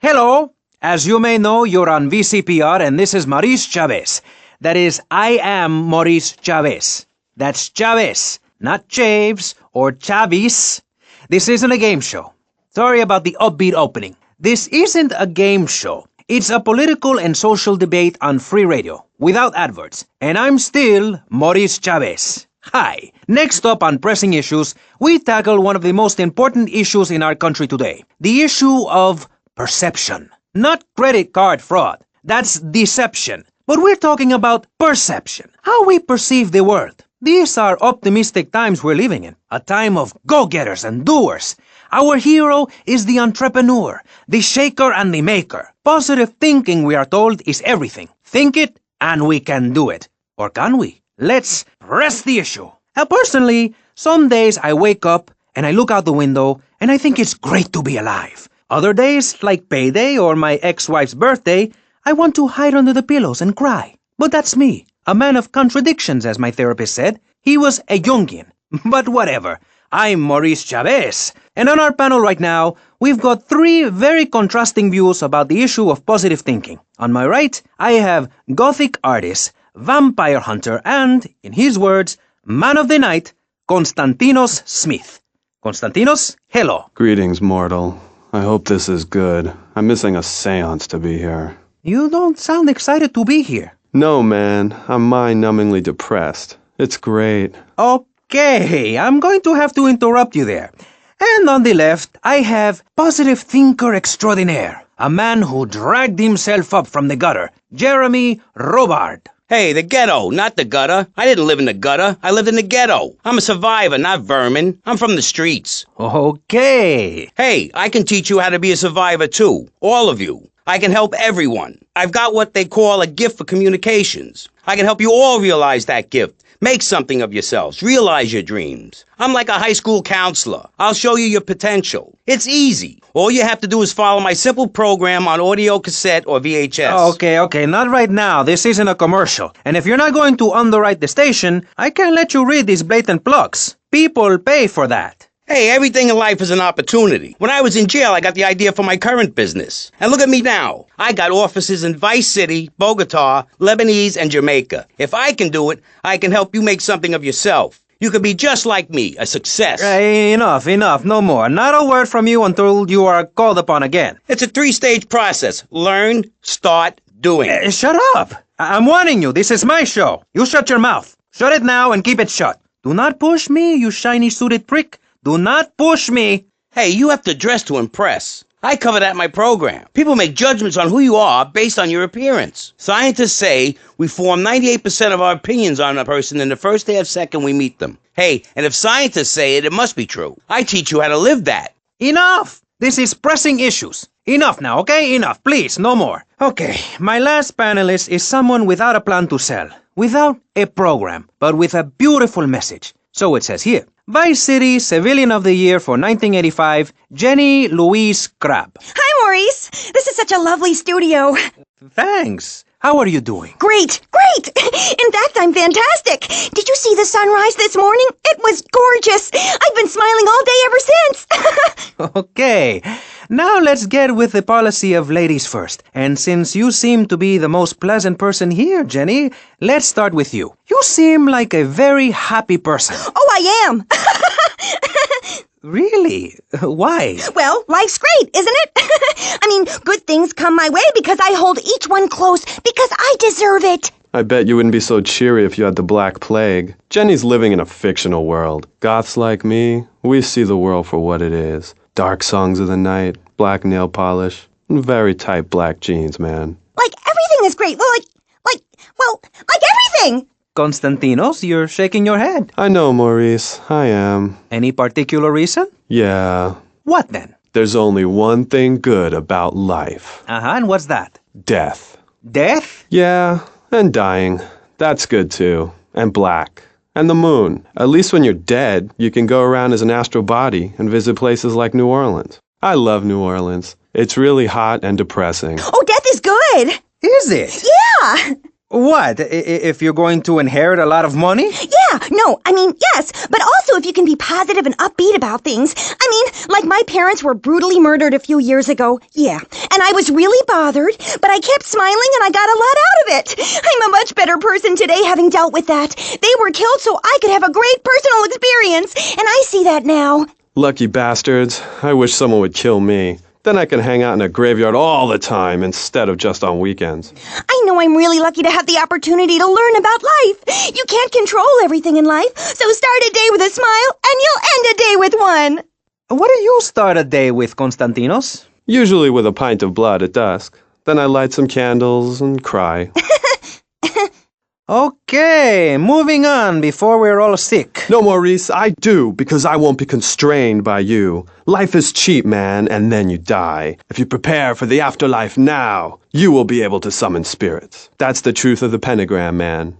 Hello. As you may know, you're on VCPR, and this is Maurice Chavez. That is, I am Maurice Chavez. That's Chavez, not Chaves or Chavis. this isn't a game show. Sorry about the upbeat opening. This isn't a game show. It's a political and social debate on free radio, without adverts. And I'm still Maurice Chavez. Hi. Next up on Pressing Issues, we tackle one of the most important issues in our country today. The issue of perception. Not credit card fraud. That's deception. But we're talking about perception. How we perceive the world. These are optimistic times we're living in. A time of go-getters and doers. Our hero is the entrepreneur, the shaker and the maker. Positive thinking, we are told, is everything. Think it and we can do it. Or can we? Let's press the issue. Now, personally, some days I wake up and I look out the window and I think it's great to be alive. Other days, like payday or my ex-wife's birthday, I want to hide under the pillows and cry. But that's me, a man of contradictions, as my therapist said. He was a Jungian. But whatever. I'm Maurice Chavez. And on our panel right now, we've got three very contrasting views about the issue of positive thinking. On my right, I have Gothic artist, vampire hunter, and, in his words, man of the night, Konstantinos Smith. Konstantinos, hello. Greetings, mortal. I hope this is good. I'm missing a seance to be here. You don't sound excited to be here. No, man. I'm mind-numbingly depressed. It's great. Okay, I'm going to have to interrupt you there. And on the left, I have positive thinker extraordinaire, a man who dragged himself up from the gutter, Jeremy Robard. Hey, the ghetto, not the gutter. I didn't live in the gutter. I lived in the ghetto. I'm a survivor, not vermin. I'm from the streets. Okay. Hey, I can teach you how to be a survivor too. All of you. I can help everyone. I've got what they call a gift for communications. I can help you all realize that gift. Make something of yourselves. Realize your dreams. I'm like a high school counselor. I'll show you your potential. It's easy. All you have to do is follow my simple program on audio cassette or VHS. Okay, not right now. This isn't a commercial. And if you're not going to underwrite the station, I can't let you read these blatant plugs. People pay for that. Hey, everything in life is an opportunity. When I was in jail, I got the idea for my current business. And look at me now. I got offices in Vice City, Bogota, Lebanese, and Jamaica. If I can do it, I can help you make something of yourself. You could be just like me, a success. Enough, no more. Not a word from you until you are called upon again. It's a 3-stage process. Learn, start, doing. Shut up. I'm warning you, this is my show. You shut your mouth. Shut it now and keep it shut. Do not push me, you shiny suited prick. Do not push me. Hey, you have to dress to impress. I cover that in my program. People make judgments on who you are based on your appearance. Scientists say we form 98% of our opinions on a person in the first half second we meet them. Hey, and if scientists say it, it must be true. I teach you how to live that. Enough! This is pressing issues. Enough now, okay? Enough, please, no more. Okay, my last panelist is someone without a plan to sell, without a program, but with a beautiful message. So it says here. Vice City Civilian of the Year for 1985, Jenny Louise Crabb. Hi, Maurice. This is such a lovely studio. Thanks. How are you doing? Great. In fact, I'm fantastic. Did you see the sunrise this morning? It was gorgeous. I've been smiling all day ever since. Okay. Now let's get with the policy of ladies first. And since you seem to be the most pleasant person here, Jenny, let's start with you. You seem like a very happy person. Oh, I am. Really? Why? Well, life's great, isn't it? I mean, good things come my way because I hold each one close because I deserve it. I bet you wouldn't be so cheery if you had the Black Plague. Jenny's living in a fictional world. Goths like me, we see the world for what it is. Dark songs of the night, black nail polish, and very tight black jeans, man. Like everything is great. Like everything. Konstantinos, you're shaking your head. I know, Maurice. I am. Any particular reason? Yeah. What then? There's only one thing good about life. And what's that? Death. Death? Yeah, and dying. That's good too. And black. And the moon. At least when you're dead, you can go around as an astral body and visit places like New Orleans. I love New Orleans. It's really hot and depressing. Oh, death is good. Is it? Yeah. What? If you're going to inherit a lot of money? Yeah, no, I mean, yes, but also if you can be positive and upbeat about things. I mean, like my parents were brutally murdered a few years ago, yeah, and I was really bothered, but I kept smiling and I got a lot out of it. I'm a much better person today having dealt with that. They were killed so I could have a great personal experience, and I see that now. Lucky bastards. I wish someone would kill me. Then I can hang out in a graveyard all the time instead of just on weekends. I know I'm really lucky to have the opportunity to learn about life. You can't control everything in life, so start a day with a smile and you'll end a day with one. What do you start a day with, Konstantinos? Usually with a pint of blood at dusk. Then I light some candles and cry. Okay, moving on before we're all sick. No, Maurice, I do, because I won't be constrained by you. Life is cheap, man, and then you die. If you prepare for the afterlife now, you will be able to summon spirits. That's the truth of the pentagram, man.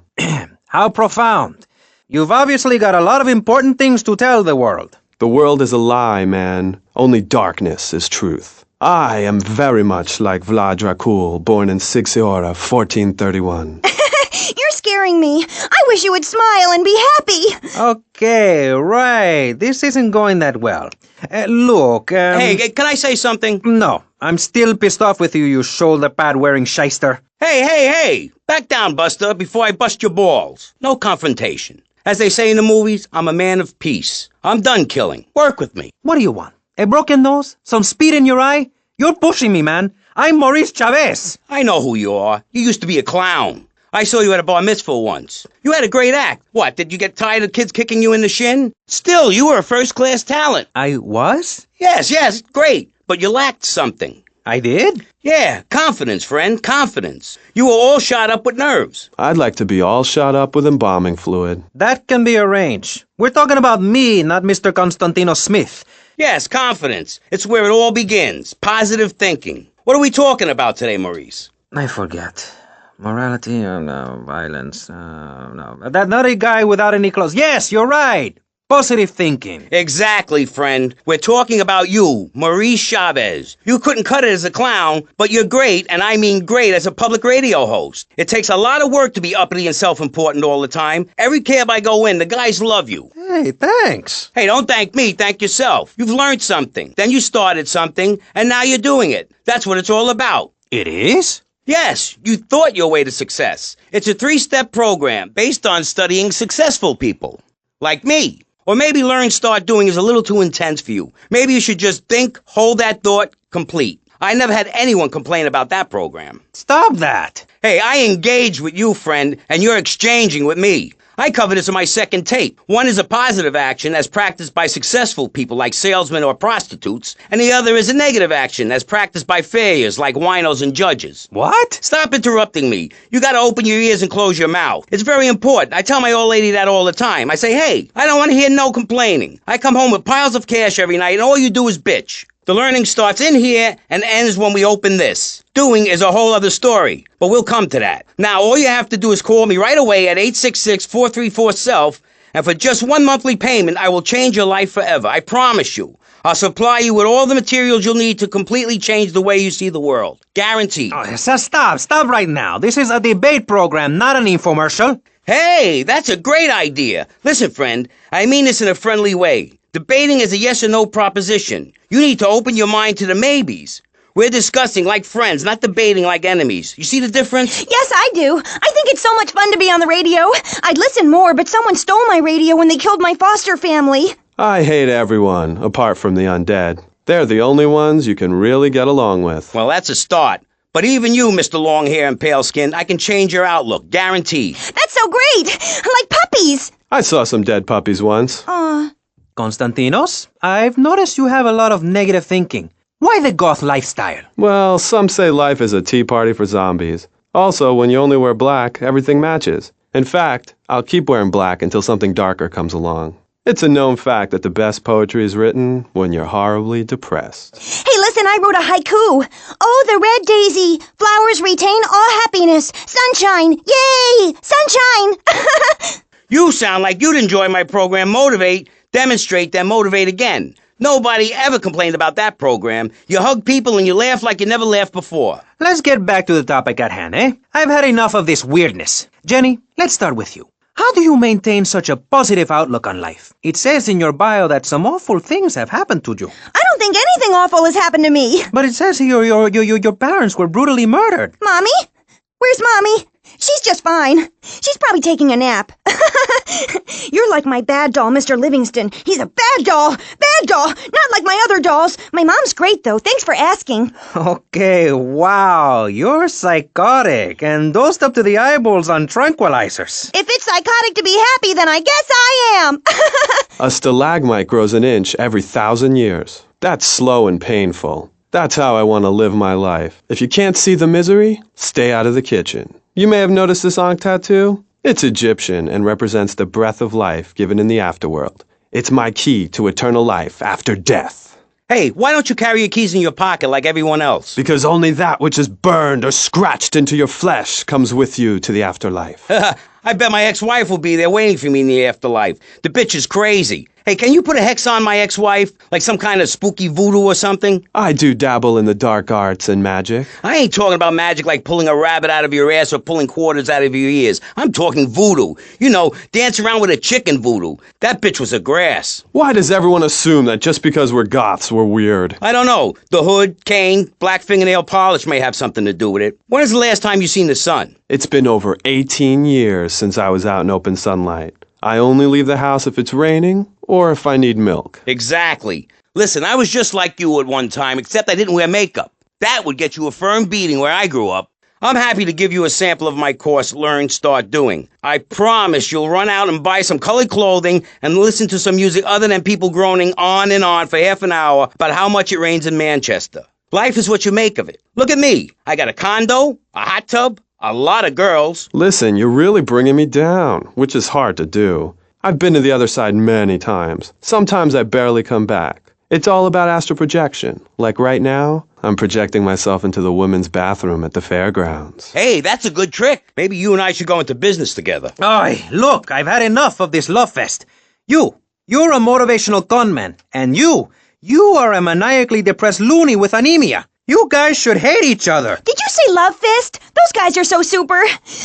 How profound. You've obviously got a lot of important things to tell the world. The world is a lie, man. Only darkness is truth. I am very much like Vlad Dracul, born in Sixiora, 1431. You're scaring me. I wish you would smile and be happy. Okay, right. This isn't going that well. Look, Hey, can I say something? No, I'm still pissed off with you, you shoulder-pad-wearing shyster. Hey! Back down, Buster, before I bust your balls. No confrontation. As they say in the movies, I'm a man of peace. I'm done killing. Work with me. What do you want? A broken nose? Some speed in your eye? You're pushing me, man. I'm Maurice Chavez. I know who you are. You used to be a clown. I saw you at a bar mitzvah once. You had a great act. What, did you get tired of kids kicking you in the shin? Still, you were a first-class talent. I was? Yes, great. But you lacked something. I did? Yeah, confidence, friend, confidence. You were all shot up with nerves. I'd like to be all shot up with embalming fluid. That can be arranged. We're talking about me, not Mr. Constantino Smith. Yes, confidence. It's where it all begins. Positive thinking. What are we talking about today, Maurice? I forget. Morality or no, violence, no. That nutty guy without any clothes. Yes, you're right. Positive thinking. Exactly, friend. We're talking about you, Maurice Chavez. You couldn't cut it as a clown, but you're great, and I mean great, as a public radio host. It takes a lot of work to be uppity and self-important all the time. Every cab I go in, the guys love you. Hey, thanks. Hey, don't thank me, thank yourself. You've learned something. Then you started something, and now you're doing it. That's what it's all about. It is? Yes, you thought your way to success. It's a 3-step program based on studying successful people. Like me. Or maybe learn start doing is a little too intense for you. Maybe you should just think, hold that thought, complete. I never had anyone complain about that program. Stop that. Hey, I engage with you, friend, and you're exchanging with me. I cover this in my second tape. One is a positive action as practiced by successful people like salesmen or prostitutes, and the other is a negative action as practiced by failures like winos and judges. What? Stop interrupting me. You gotta open your ears and close your mouth. It's very important. I tell my old lady that all the time. I say, hey, I don't want to hear no complaining. I come home with piles of cash every night and all you do is bitch. The learning starts in here and ends when we open this. Doing is a whole other story, but we'll come to that. Now, all you have to do is call me right away at 866-434-SELF, and for just one monthly payment, I will change your life forever. I promise you. I'll supply you with all the materials you'll need to completely change the way you see the world. Guaranteed. Oh, stop right now. This is a debate program, not an infomercial. Hey, that's a great idea. Listen, friend, I mean this in a friendly way. Debating is a yes or no proposition. You need to open your mind to the maybes. We're discussing like friends, not debating like enemies. You see the difference? Yes, I do. I think it's so much fun to be on the radio. I'd listen more, but someone stole my radio when they killed my foster family. I hate everyone, apart from the undead. They're the only ones you can really get along with. Well, that's a start. But even you, Mr. Long Hair and Pale Skin, I can change your outlook. Guaranteed. That's so great. Like puppies. I saw some dead puppies once. Aw. Konstantinos, I've noticed you have a lot of negative thinking. Why the goth lifestyle? Well, some say life is a tea party for zombies. Also, when you only wear black, everything matches. In fact, I'll keep wearing black until something darker comes along. It's a known fact that the best poetry is written when you're horribly depressed. Hey, listen, I wrote a haiku. Oh, the red daisy, flowers retain all happiness. Sunshine, yay, sunshine. You sound like you'd enjoy my program Motivate, Demonstrate, then Motivate Again. Nobody ever complained about that program. You hug people and you laugh like you never laughed before. Let's get back to the topic at hand, eh? I've had enough of this weirdness. Jenny, let's start with you. How do you maintain such a positive outlook on life? It says in your bio that some awful things have happened to you. I don't think anything awful has happened to me. But it says here your parents were brutally murdered. Mommy? Where's Mommy? She's just fine. She's probably taking a nap. You're like my bad doll, Mr. Livingston. He's a bad doll. Bad doll. Not like my other dolls. My mom's great, though. Thanks for asking. Okay, wow, you're psychotic and dosed up to the eyeballs on tranquilizers. If it's psychotic to be happy, then I guess I am. A stalagmite grows an inch every 1,000 years. That's slow and painful. That's how I want to live my life. If you can't see the misery, stay out of the kitchen. You may have noticed this Ankh tattoo. It's Egyptian and represents the breath of life given in the afterworld. It's my key to eternal life after death. Hey, why don't you carry your keys in your pocket like everyone else? Because only that which is burned or scratched into your flesh comes with you to the afterlife. I bet my ex-wife will be there waiting for me in the afterlife. The bitch is crazy. Hey, can you put a hex on my ex-wife? Like some kind of spooky voodoo or something? I do dabble in the dark arts and magic. I ain't talking about magic like pulling a rabbit out of your ass or pulling quarters out of your ears. I'm talking voodoo. You know, dance around with a chicken voodoo. That bitch was a grass. Why does everyone assume that just because we're goths, we're weird? I don't know. The hood, cane, black fingernail polish may have something to do with it. When is the last time you seen the sun? It's been over 18 years since I was out in open sunlight. I only leave the house if it's raining or if I need milk. Exactly. Listen, I was just like you at one time, except I didn't wear makeup. That would get you a firm beating where I grew up. I'm happy to give you a sample of my course, Learn, Start Doing. I promise you'll run out and buy some colored clothing and listen to some music other than people groaning on and on for half an hour about how much it rains in Manchester. Life is what you make of it. Look at me. I got a condo, a hot tub, a lot of girls. Listen, you're really bringing me down, which is hard to do. I've been to the other side many times. Sometimes I barely come back. It's all about astral projection. Like right now, I'm projecting myself into the women's bathroom at the fairgrounds. Hey, that's a good trick. Maybe you and I should go into business together. Oi, look, I've had enough of this love fest. You're a motivational conman, and you are a maniacally depressed loony with anemia. You guys should hate each other. Did you say love fist? Those guys are so super.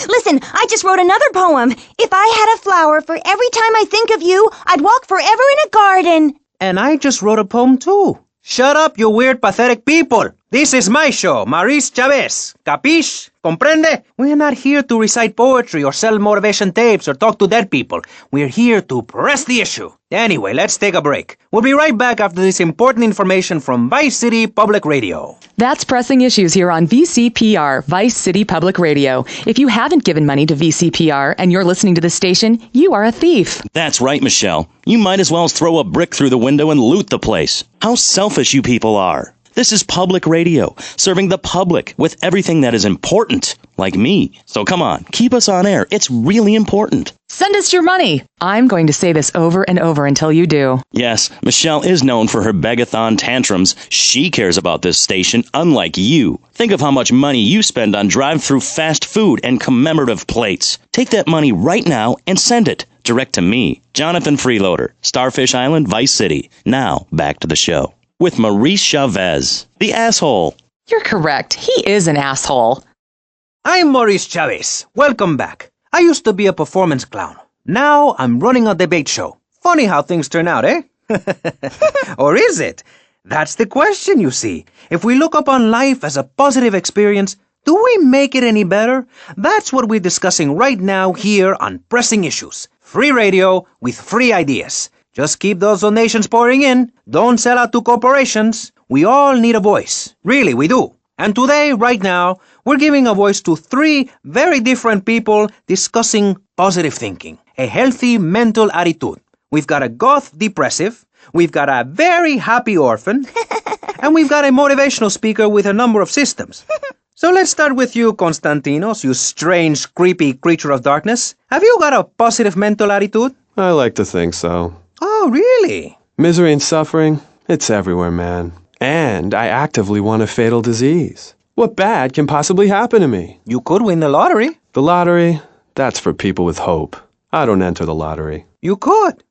Listen, I just wrote another poem. If I had a flower for every time I think of you, I'd walk forever in a garden. And I just wrote a poem too. Shut up, you weird, pathetic people. This is my show, Maurice Chavez. Capiche? Comprende? We're not here to recite poetry or sell motivation tapes or talk to dead people. We're here to press the issue. Anyway, let's take a break. We'll be right back after this important information from Vice City Public Radio. That's Pressing Issues here on VCPR, Vice City Public Radio. If you haven't given money to VCPR and you're listening to the station, you are a thief. That's right, Michelle. You might as well throw a brick through the window and loot the place. How selfish you people are. This is public radio, serving the public with everything that is important, like me. So come on, keep us on air. It's really important. Send us your money. I'm going to say this over and over until you do. Yes, Michelle is known for her begathon tantrums. She cares about this station, unlike you. Think of how much money you spend on drive-through fast food and commemorative plates. Take that money right now and send it direct to me, Jonathan Freeloader, Starfish Island, Vice City. Now, back to the show. With Maurice Chavez, the asshole. You're correct. He is an asshole. I'm Maurice Chavez. Welcome back. I used to be a performance clown. Now I'm running a debate show. Funny how things turn out, eh? Or is it? That's the question, you see. If we look upon life as a positive experience, do we make it any better? That's what we're discussing right now here on Pressing Issues. Free radio with free ideas. Just keep those donations pouring in. Don't sell out to corporations. We all need a voice. Really, we do. And today, right now, we're giving a voice to 3 very different people discussing positive thinking, a healthy mental attitude. We've got a goth depressive, we've got a very happy orphan, and we've got a motivational speaker with a number of systems. So let's start with you, Konstantinos, you strange, creepy creature of darkness. Have you got a positive mental attitude? I like to think so. Oh, really? Misery and suffering, it's everywhere, man. And I actively want a fatal disease. What bad can possibly happen to me? You could win the lottery. The lottery, that's for people with hope. I don't enter the lottery. You could.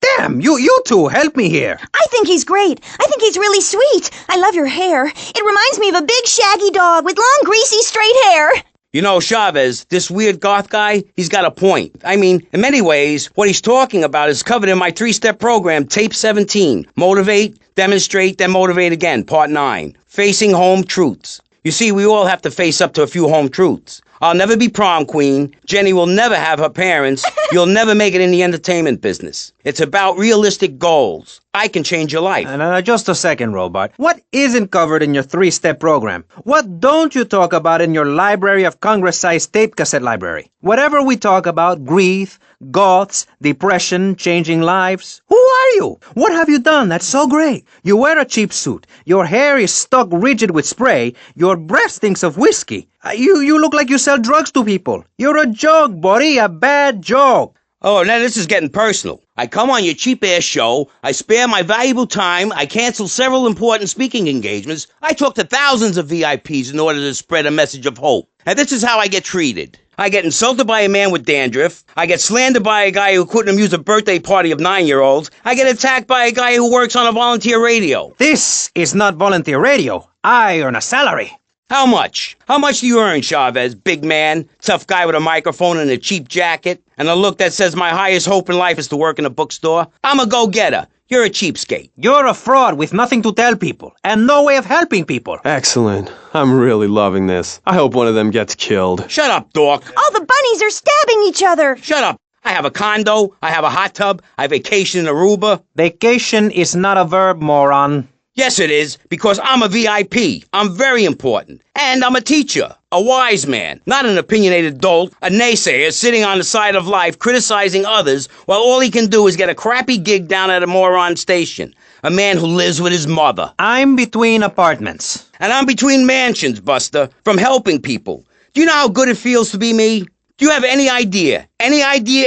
Damn, you two, help me here. I think he's great. I think he's really sweet. I love your hair. It reminds me of a big shaggy dog with long, greasy, straight hair. You know, Chavez, this weird goth guy, he's got a point. I mean, in many ways, what he's talking about is covered in my 3-step program, Tape 17. Motivate, demonstrate, then motivate again, Part 9. Facing home truths. You see, we all have to face up to a few home truths. I'll never be prom queen. Jenny will never have her parents. You'll never make it in the entertainment business. It's about realistic goals. I can change your life. Just a second, Robot. What isn't covered in your 3-step program? What don't you talk about in your Library of Congress-sized tape cassette library? Whatever we talk about, grief, goths, depression, changing lives. Who are you? What have you done that's so great? You wear a cheap suit. Your hair is stuck rigid with spray. Your breath stinks of whiskey. You look like you sell drugs to people. You're a joke, buddy, a bad joke. Oh, now this is getting personal. I come on your cheap-ass show, I spare my valuable time, I cancel several important speaking engagements, I talk to thousands of VIPs in order to spread a message of hope. And this is how I get treated. I get insulted by a man with dandruff, I get slandered by a guy who couldn't amuse a birthday party of 9-year-olds, I get attacked by a guy who works on a volunteer radio. This is not volunteer radio. I earn a salary. How much? How much do you earn, Chavez? Big man, tough guy with a microphone and a cheap jacket, and a look that says my highest hope in life is to work in a bookstore? I'm a go-getter. You're a cheapskate. You're a fraud with nothing to tell people, and no way of helping people. Excellent. I'm really loving this. I hope one of them gets killed. Shut up, dork. All the bunnies are stabbing each other. Shut up. I have a condo, I have a hot tub, I vacation in Aruba. Vacation is not a verb, moron. Yes, it is, because I'm a VIP. I'm very important. And I'm a teacher, a wise man, not an opinionated dolt, a naysayer sitting on the side of life criticizing others while all he can do is get a crappy gig down at a moron station. A man who lives with his mother. I'm between apartments. And I'm between mansions, Buster, from helping people. Do you know how good it feels to be me? Do you have any idea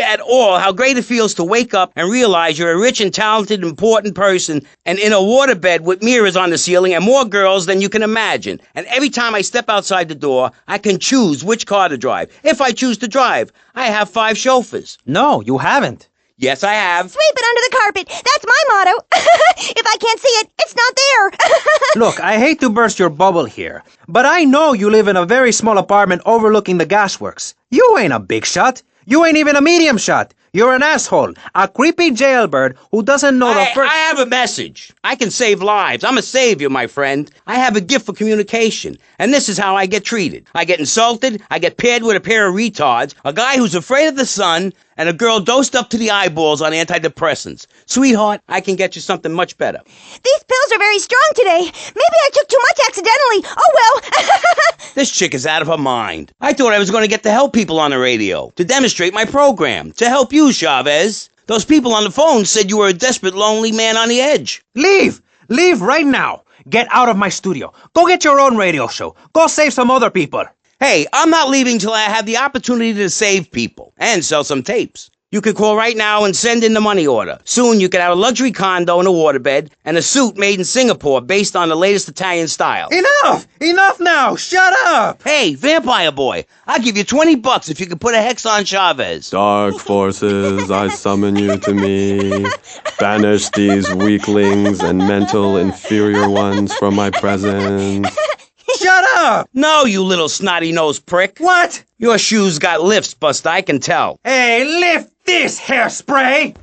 at all how great it feels to wake up and realize you're a rich and talented, important person and in a waterbed with mirrors on the ceiling and more girls than you can imagine? And every time I step outside the door, I can choose which car to drive. If I choose to drive, I have 5 chauffeurs. No, you haven't. Yes, I have. Sweep it under the carpet. That's my motto. If I can't see it, it's not there. Look, I hate to burst your bubble here, but I know you live in a very small apartment overlooking the gasworks. You ain't a big shot. You ain't even a medium shot. You're an asshole, a creepy jailbird who doesn't know the first... I have a message. I can save lives. I'm a savior, my friend. I have a gift for communication, and this is how I get treated. I get insulted, I get paired with a pair of retards, a guy who's afraid of the sun, and a girl dosed up to the eyeballs on antidepressants. Sweetheart, I can get you something much better. These pills are very strong today. Maybe I took too much accidentally. Oh, well. This chick is out of her mind. I thought I was going to get to help people on the radio, to demonstrate my program, to help you, Chavez. Those people on the phone said you were a desperate, lonely man on the edge. Leave! Leave right now! Get out of my studio. Go get your own radio show. Go save some other people. Hey, I'm not leaving till I have the opportunity to save people and sell some tapes. You could call right now and send in the money order. Soon you could have a luxury condo and a waterbed and a suit made in Singapore based on the latest Italian style. Enough! Enough now! Shut up! Hey, vampire boy, I'll give you $20 if you can put a hex on Chavez. Dark forces, I summon you to me. Banish these weaklings and mental inferior ones from my presence. Shut up! No, you little snotty-nosed prick. What? Your shoes got lifts, Buster, I can tell. Hey, lift this hairspray!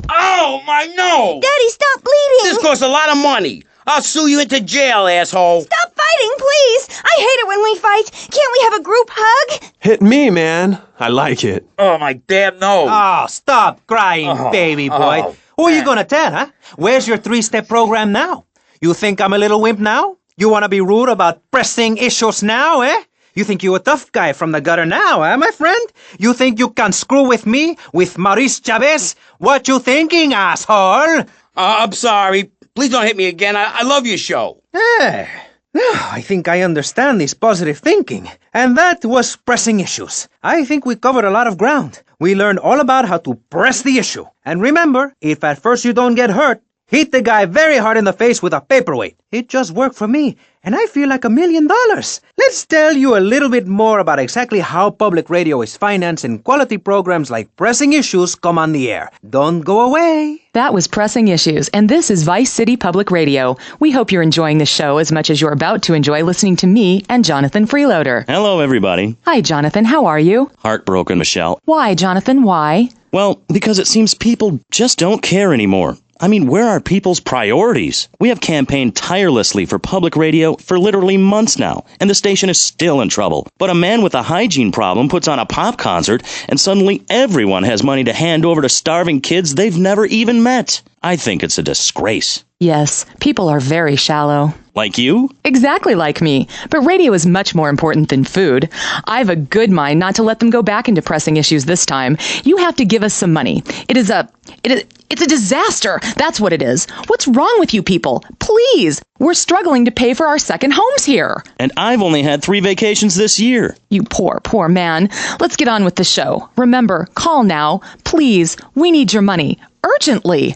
Oh, my nose! Daddy, stop bleeding. This costs a lot of money. I'll sue you into jail, asshole. Stop fighting, please. I hate it when we fight. Can't we have a group hug? Hit me, man. I like it. Oh, my damn nose. Oh, stop crying, baby boy. Who are you gonna tell, huh? Where's your 3-step program now? You think I'm a little wimp now? You wanna be rude about pressing issues now, eh? You think you're a tough guy from the gutter now, eh, my friend? You think you can screw with me, with Maurice Chavez? What you thinking, asshole? I'm sorry. Please don't hit me again. I love your show. I think I understand this positive thinking. And that was pressing issues. I think we covered a lot of ground. We learned all about how to press the issue. And remember, if at first you don't get hurt, hit the guy very hard in the face with a paperweight. It just worked for me, and I feel like $1 million. Let's tell you a little bit more about exactly how public radio is financed and quality programs like Pressing Issues come on the air. Don't go away. That was Pressing Issues, and this is Vice City Public Radio. We hope you're enjoying the show as much as you're about to enjoy listening to me and Jonathan Freeloader. Hello, everybody. Hi, Jonathan. How are you? Heartbroken, Michelle. Why, Jonathan? Why? Well, because it seems people just don't care anymore. I mean, where are people's priorities? We have campaigned tirelessly for public radio for literally months now, and the station is still in trouble. But a man with a hygiene problem puts on a pop concert, and suddenly everyone has money to hand over to starving kids they've never even met. I think it's a disgrace. Yes, people are very shallow. Like you? Exactly like me. But radio is much more important than food. I have a good mind not to let them go back into pressing issues this time. You have to give us some money. It's a disaster. That's what it is. What's wrong with you people? Please. We're struggling to pay for our second homes here. And I've only had 3 vacations this year. You poor man. Let's get on with the show. Remember, call now. Please. We need your money. Urgently.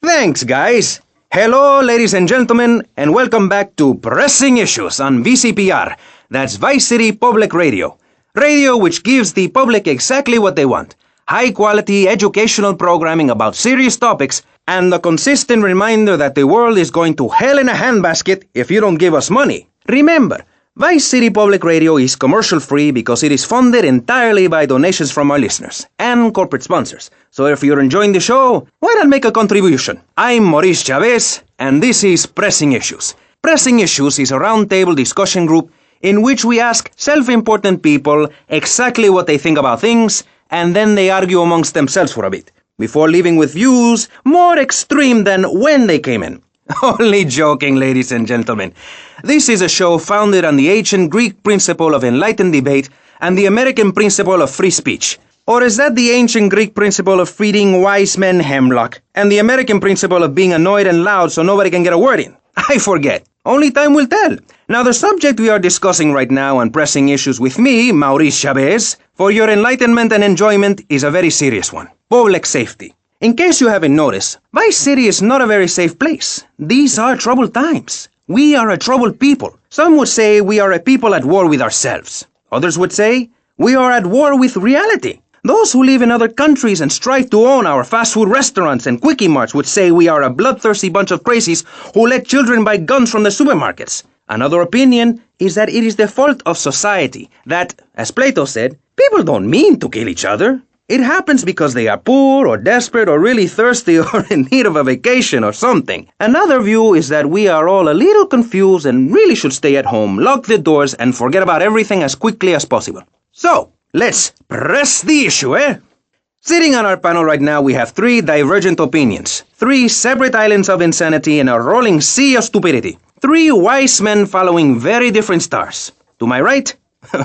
Thanks, guys. Hello, ladies and gentlemen, and welcome back to Pressing Issues on VCPR. That's Vice City Public Radio. Radio which gives the public exactly what they want. High-quality educational programming about serious topics, and a consistent reminder that the world is going to hell in a handbasket if you don't give us money. Remember, Vice City Public Radio is commercial-free because it is funded entirely by donations from our listeners and corporate sponsors. So if you're enjoying the show, why not make a contribution? I'm Maurice Chavez, and this is Pressing Issues. Pressing Issues is a roundtable discussion group in which we ask self-important people exactly what they think about things, and then they argue amongst themselves for a bit, before leaving with views more extreme than when they came in. Only joking, ladies and gentlemen. This is a show founded on the ancient Greek principle of enlightened debate and the American principle of free speech. Or is that the ancient Greek principle of feeding wise men hemlock and the American principle of being annoyed and loud so nobody can get a word in? I forget. Only time will tell. Now, the subject we are discussing right now on Pressing Issues with me, Maurice Chavez, for your enlightenment and enjoyment is a very serious one. Public safety. In case you haven't noticed, Vice City is not a very safe place. These are troubled times. We are a troubled people. Some would say we are a people at war with ourselves. Others would say we are at war with reality. Those who live in other countries and strive to own our fast food restaurants and quickie marts would say we are a bloodthirsty bunch of crazies who let children buy guns from the supermarkets. Another opinion is that it is the fault of society, that, as Plato said, people don't mean to kill each other. It happens because they are poor or desperate or really thirsty or in need of a vacation or something. Another view is that we are all a little confused and really should stay at home, lock the doors, and forget about everything as quickly as possible. So, let's press the issue, eh? Sitting on our panel right now, we have 3 divergent opinions, 3 separate islands of insanity in a rolling sea of stupidity, 3 wise men following very different stars. To my right,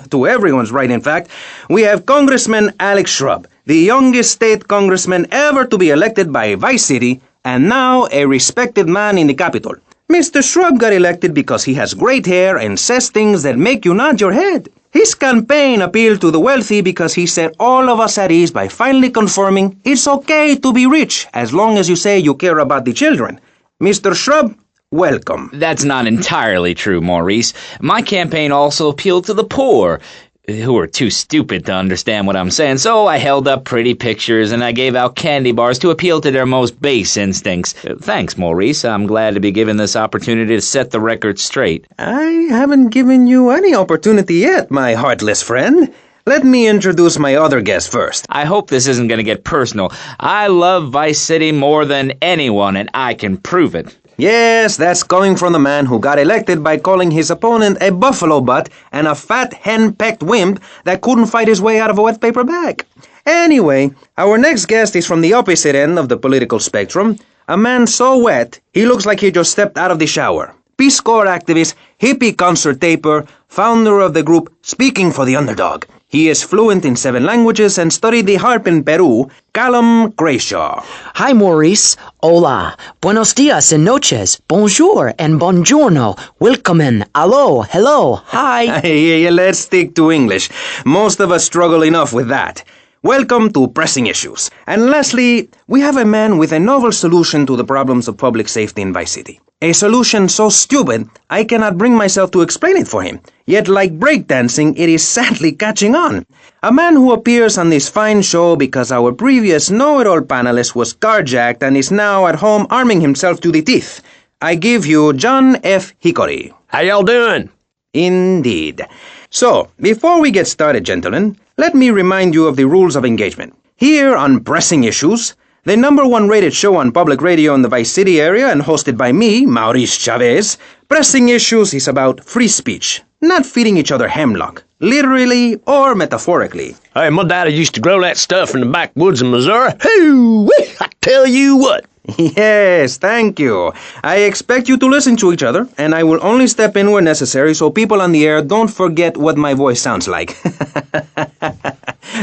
to everyone's right in fact, we have Congressman Alex Shrub, the youngest state congressman ever to be elected by Vice City, and now a respected man in the Capitol. Mr. Shrub got elected because he has great hair and says things that make you nod your head. His campaign appealed to the wealthy because he set all of us at ease by finally confirming it's okay to be rich as long as you say you care about the children. Mr. Shrub, welcome. That's not entirely true, Maurice. My campaign also appealed to the poor, who are too stupid to understand what I'm saying, so I held up pretty pictures and I gave out candy bars to appeal to their most base instincts. Thanks, Maurice. I'm glad to be given this opportunity to set the record straight. I haven't given you any opportunity yet, my heartless friend. Let me introduce my other guest first. I hope this isn't going to get personal. I love Vice City more than anyone, and I can prove it. Yes, that's coming from the man who got elected by calling his opponent a buffalo butt and a fat hen-pecked wimp that couldn't fight his way out of a wet paper bag. Anyway, our next guest is from the opposite end of the political spectrum, a man so wet he looks like he just stepped out of the shower. Peace Corps activist, hippie concert taper, founder of the group Speaking for the Underdog. He is fluent in 7 languages and studied the harp in Peru, Callum Grayshaw. Hi, Maurice. Hola. Buenos dias and noches. Bonjour and buongiorno. Willkommen. Allo. Hello. Hi. Hey, let's stick to English. Most of us struggle enough with that. Welcome to Pressing Issues. And lastly, we have a man with a novel solution to the problems of public safety in Vice City. A solution so stupid, I cannot bring myself to explain it for him. Yet like breakdancing, it is sadly catching on. A man who appears on this fine show because our previous know-it-all panelist was carjacked and is now at home arming himself to the teeth. I give you John F. Hickory. How y'all doing? Indeed. So, before we get started, gentlemen, let me remind you of the rules of engagement. Here on Pressing Issues, the #1 rated show on public radio in the Vice City area and hosted by me, Maurice Chavez. Pressing Issues is about free speech, not feeding each other hemlock, literally or metaphorically. Hey, my daddy used to grow that stuff in the backwoods of Missouri. Hoo-wee! I tell you what. Yes, thank you. I expect you to listen to each other, and I will only step in where necessary so people on the air don't forget what my voice sounds like.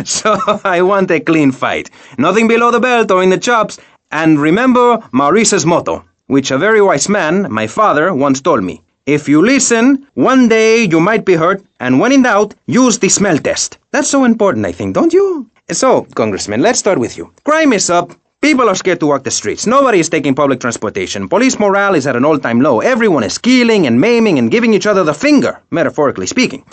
So I want a clean fight. Nothing below the belt or in the chops. And remember Maurice's motto, which a very wise man, my father, once told me. If you listen, one day you might be hurt, and when in doubt, use the smell test. That's so important, I think, don't you? So, Congressman, let's start with you. Crime is up. People are scared to walk the streets. Nobody is taking public transportation. Police morale is at an all-time low. Everyone is killing and maiming and giving each other the finger, metaphorically speaking.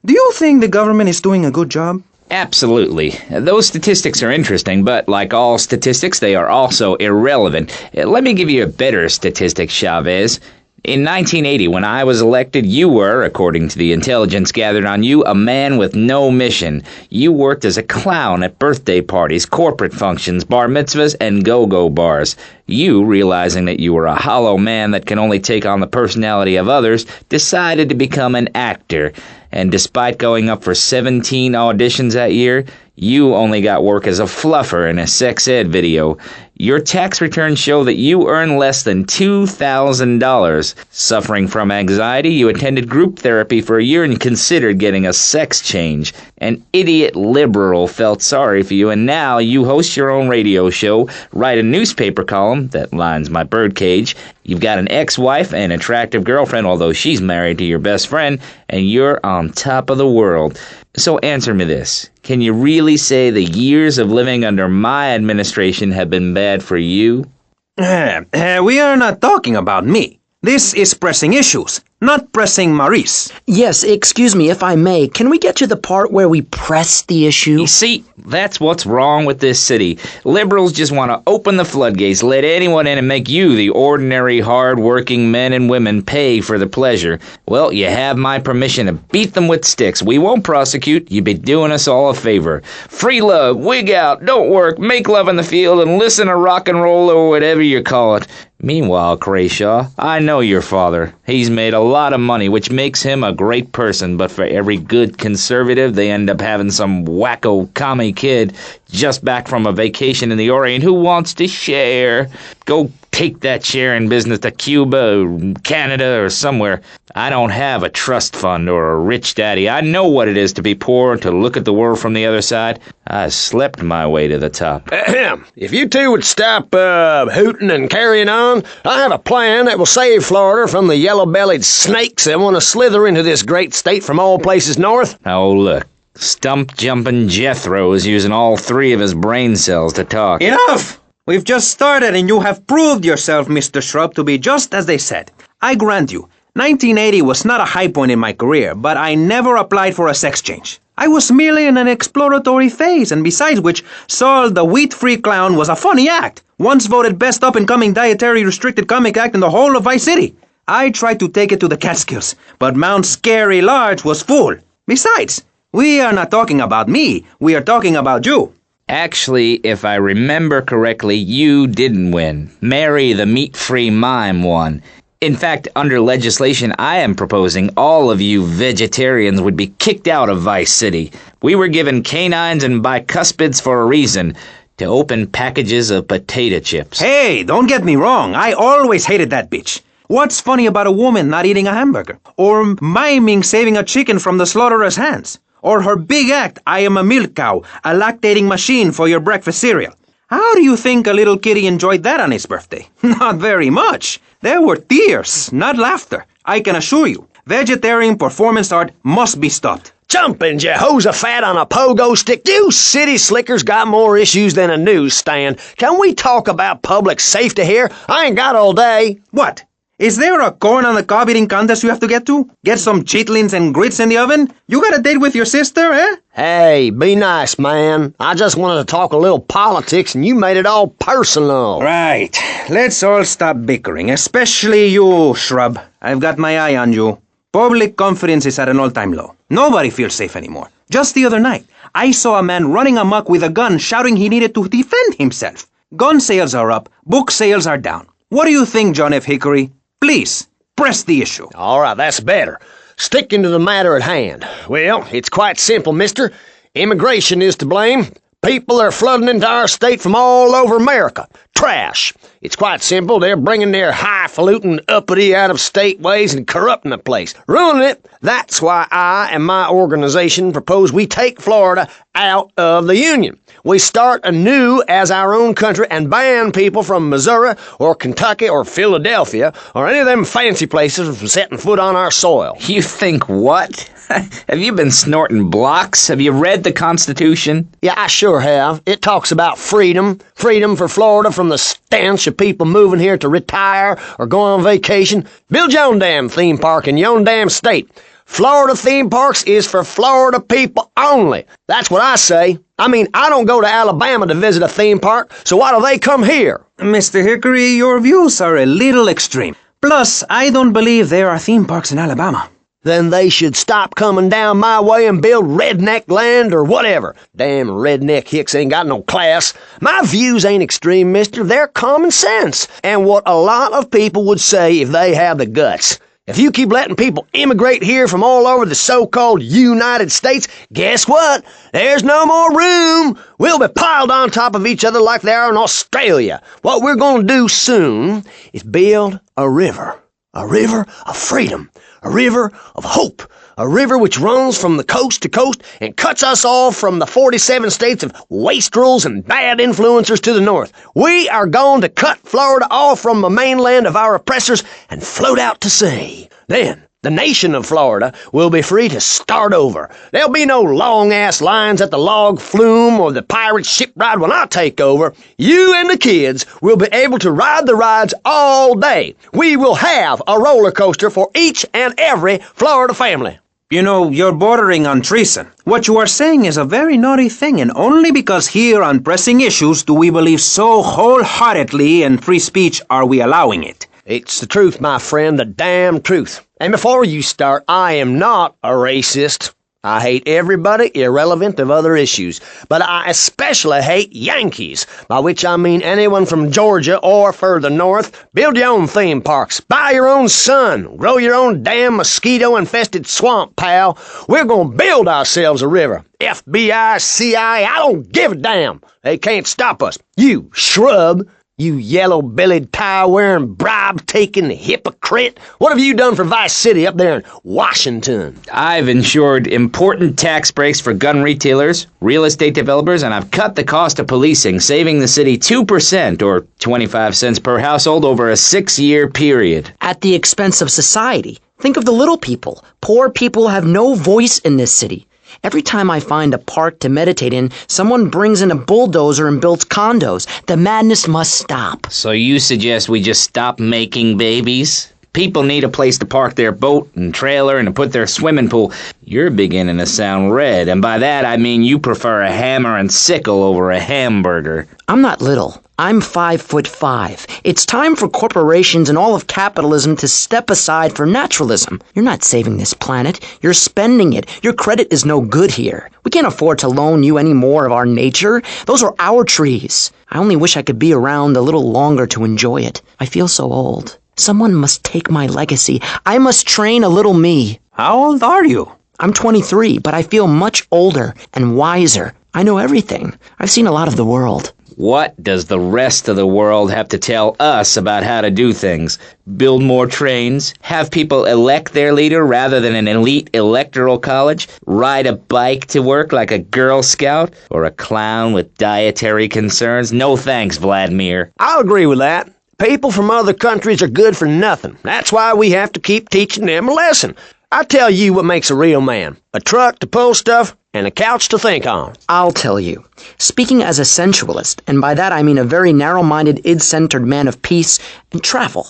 Do you think the government is doing a good job? Absolutely. Those statistics are interesting, but like all statistics, they are also irrelevant. Let me give you a better statistic, Chavez. In 1980, when I was elected, you were, according to the intelligence gathered on you, a man with no mission. You worked as a clown at birthday parties, corporate functions, bar mitzvahs, and go-go bars. You, realizing that you were a hollow man that can only take on the personality of others, decided to become an actor. And despite going up for 17 auditions that year, you only got work as a fluffer in a sex ed video. Your tax returns show that you earn less than $2,000. Suffering from anxiety, you attended group therapy for a year and considered getting a sex change. An idiot liberal felt sorry for you, and now you host your own radio show, write a newspaper column that lines my birdcage. You've got an ex-wife and attractive girlfriend, although she's married to your best friend, and you're on top of the world. So answer me this. Can you really say the years of living under my administration have been bad for you? We are not talking about me. This is Pressing Issues, not Pressing Maurice. Yes, excuse me, if I may. Can we get to the part where we press the issue? You see, that's what's wrong with this city. Liberals just want to open the floodgates, let anyone in and make you, the ordinary, hard-working men and women, pay for the pleasure. Well, you have my permission to beat them with sticks. We won't prosecute. You'd be doing us all a favor. Free love, wig out, don't work, make love in the field, and listen to rock and roll or whatever you call it. Meanwhile, Crayshaw, I know your father. He's made a lot of money, which makes him a great person, but for every good conservative, they end up having some wacko commie kid just back from a vacation in the Orient who wants to share. Go take that sharing business to Cuba or Canada or somewhere. I don't have a trust fund or a rich daddy. I know what it is to be poor and to look at the world from the other side. I slept my way to the top. If you two would stop hooting and carrying on, I have a plan that will save Florida from the yellow-bellied snakes that want to slither into this great state from all places north. Oh, look. Stump-jumping Jethro is using all 3 of his brain cells to talk. Enough! We've just started and you have proved yourself, Mr. Shrub, to be just as they said. I grant you, 1980 was not a high point in my career, but I never applied for a sex change. I was merely in an exploratory phase, and besides which, Saul the wheat-free clown was a funny act. Once voted best up-and-coming dietary restricted comic act in the whole of Vice City. I tried to take it to the Catskills, but Mount Scary Large was full. Besides, we are not talking about me, we are talking about you. Actually, if I remember correctly, you didn't win. Mary the meat-free mime won. In fact, under legislation I am proposing, all of you vegetarians would be kicked out of Vice City. We were given canines and bicuspids for a reason, to open packages of potato chips. Hey, don't get me wrong, I always hated that bitch. What's funny about a woman not eating a hamburger? Or miming saving a chicken from the slaughtherer's hands? Or her big act, I am a milk cow, a lactating machine for your breakfast cereal. How do you think a little kitty enjoyed that on his birthday? Not very much. There were tears, not laughter. I can assure you, vegetarian performance art must be stopped. Jumping Jehoshaphat on a pogo stick. You city slickers got more issues than a newsstand. Can we talk about public safety here? I ain't got all day. What? Is there a corn on the cob eating contest you have to get to? Get some chitlins and grits in the oven? You got a date with your sister, eh? Hey, be nice, man. I just wanted to talk a little politics and you made it all personal. Right. Let's all stop bickering, especially you, Shrub. I've got my eye on you. Public confidence is at an all-time low. Nobody feels safe anymore. Just the other night, I saw a man running amok with a gun shouting he needed to defend himself. Gun sales are up, book sales are down. What do you think, John F. Hickory? Please, press the issue. All right, that's better. Sticking to the matter at hand. Well, it's quite simple, mister. Immigration is to blame. People are flooding into our state from all over America. Trash. It's quite simple. They're bringing their highfalutin, uppity, out-of-state ways and corrupting the place. Ruining it. That's why I and my organization propose we take Florida out of the Union. We start anew as our own country and ban people from Missouri or Kentucky or Philadelphia or any of them fancy places from setting foot on our soil. You think what? Have you been snorting blocks? Have you read the Constitution? Yeah, I sure have. It talks about freedom. Freedom for Florida from the stench of people moving here to retire or go on vacation. Build your own damn theme park in your own damn state. Florida theme parks is for Florida people only. That's what I say. I mean, I don't go to Alabama to visit a theme park, so why do they come here? Mr. Hickory, your views are a little extreme. Plus, I don't believe there are theme parks in Alabama. Then they should stop coming down my way and build redneck land or whatever. Damn redneck hicks ain't got no class. My views ain't extreme, mister. They're common sense. And what a lot of people would say if they have the guts. If you keep letting people immigrate here from all over the so-called United States, guess what? There's no more room. We'll be piled on top of each other like they are in Australia. What we're going to do soon is build a river of freedom, a river of hope, a river which runs from the coast to coast and cuts us off from the 47 states of wastrels and bad influencers to the north. We are going to cut Florida off from the mainland of our oppressors and float out to sea. Then, the nation of Florida will be free to start over. There'll be no long-ass lines at the log flume or the pirate ship ride when I take over. You and the kids will be able to ride the rides all day. We will have a roller coaster for each and every Florida family. You know, you're bordering on treason. What you are saying is a very naughty thing, and only because here on Pressing Issues do we believe so wholeheartedly in free speech are we allowing it. It's the truth, my friend, the damn truth. And before you start, I am not a racist. I hate everybody irrelevant of other issues, but I especially hate Yankees, by which I mean anyone from Georgia or further north. Build your own theme parks, buy your own sun, grow your own damn mosquito-infested swamp, pal. We're gonna build ourselves a river. FBI, CIA, I don't give a damn. They can't stop us. You shrub. You yellow-bellied, tie-wearing, bribe-taking hypocrite. What have you done for Vice City up there in Washington? I've ensured important tax breaks for gun retailers, real estate developers, and I've cut the cost of policing, saving the city 2% or 25 cents per household over a 6-year period. At the expense of society. Think of the little people. Poor people have no voice in this city. Every time I find a park to meditate in, someone brings in a bulldozer and builds condos. The madness must stop. So you suggest we just stop making babies? People need a place to park their boat and trailer and to put their swimming pool. You're beginning to sound red, and by that I mean you prefer a hammer and sickle over a hamburger. I'm not little. I'm 5'5". It's time for corporations and all of capitalism to step aside for naturalism. You're not saving this planet. You're spending it. Your credit is no good here. We can't afford to loan you any more of our nature. Those are our trees. I only wish I could be around a little longer to enjoy it. I feel so old. Someone must take my legacy. I must train a little me. How old are you? I'm 23, but I feel much older and wiser. I know everything. I've seen a lot of the world. What does the rest of the world have to tell us about how to do things? Build more trains? Have people elect their leader rather than an elite electoral college? Ride a bike to work like a Girl Scout? Or a clown with dietary concerns? No thanks, Vladimir. I'll agree with that. People from other countries are good for nothing. That's why we have to keep teaching them a lesson. I tell you what makes a real man. A truck to pull stuff and a couch to think on. I'll tell you. Speaking as a sensualist, and by that I mean a very narrow-minded, id-centered man of peace and travel.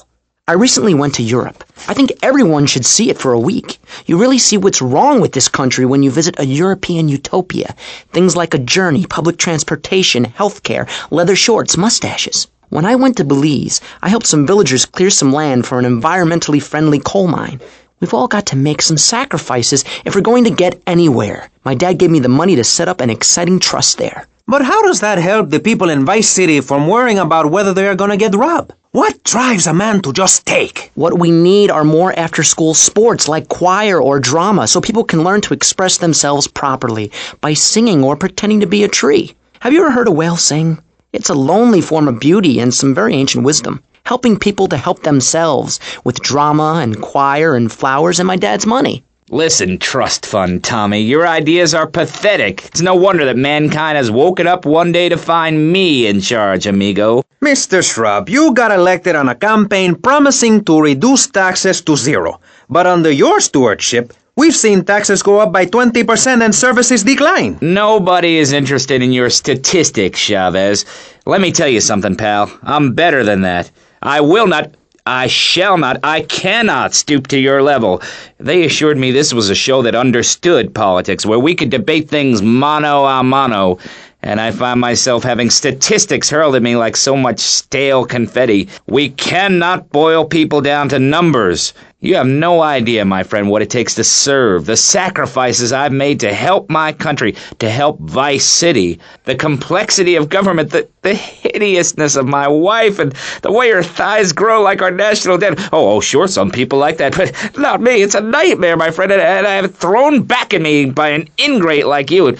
I recently went to Europe. I think everyone should see it for a week. You really see what's wrong with this country when you visit a European utopia. Things like a journey, public transportation, healthcare, leather shorts, mustaches. When I went to Belize, I helped some villagers clear some land for an environmentally friendly coal mine. We've all got to make some sacrifices if we're going to get anywhere. My dad gave me the money to set up an exciting trust there. But how does that help the people in Vice City from worrying about whether they are going to get robbed? What drives a man to just take? What we need are more after-school sports like choir or drama so people can learn to express themselves properly by singing or pretending to be a tree. Have you ever heard a whale sing? It's a lonely form of beauty and some very ancient wisdom, helping people to help themselves with drama and choir and flowers and my dad's money. Listen, trust fund Tommy, your ideas are pathetic. It's no wonder that mankind has woken up one day to find me in charge, amigo. Mr. Shrub, you got elected on a campaign promising to reduce taxes to zero. But under your stewardship, we've seen taxes go up by 20% and services decline. Nobody is interested in your statistics, Chavez. Let me tell you something, pal. I'm better than that. I shall not, I cannot stoop to your level. They assured me this was a show that understood politics, where we could debate things mano a mano, and I find myself having statistics hurled at me like so much stale confetti. We cannot boil people down to numbers. You have no idea, my friend, what it takes to serve, the sacrifices I've made to help my country, to help Vice City, the complexity of government, the hideousness of my wife, and the way her thighs grow like our national debt. Oh, sure, some people like that, but not me. It's a nightmare, my friend, and I have it thrown back at me by an ingrate like you.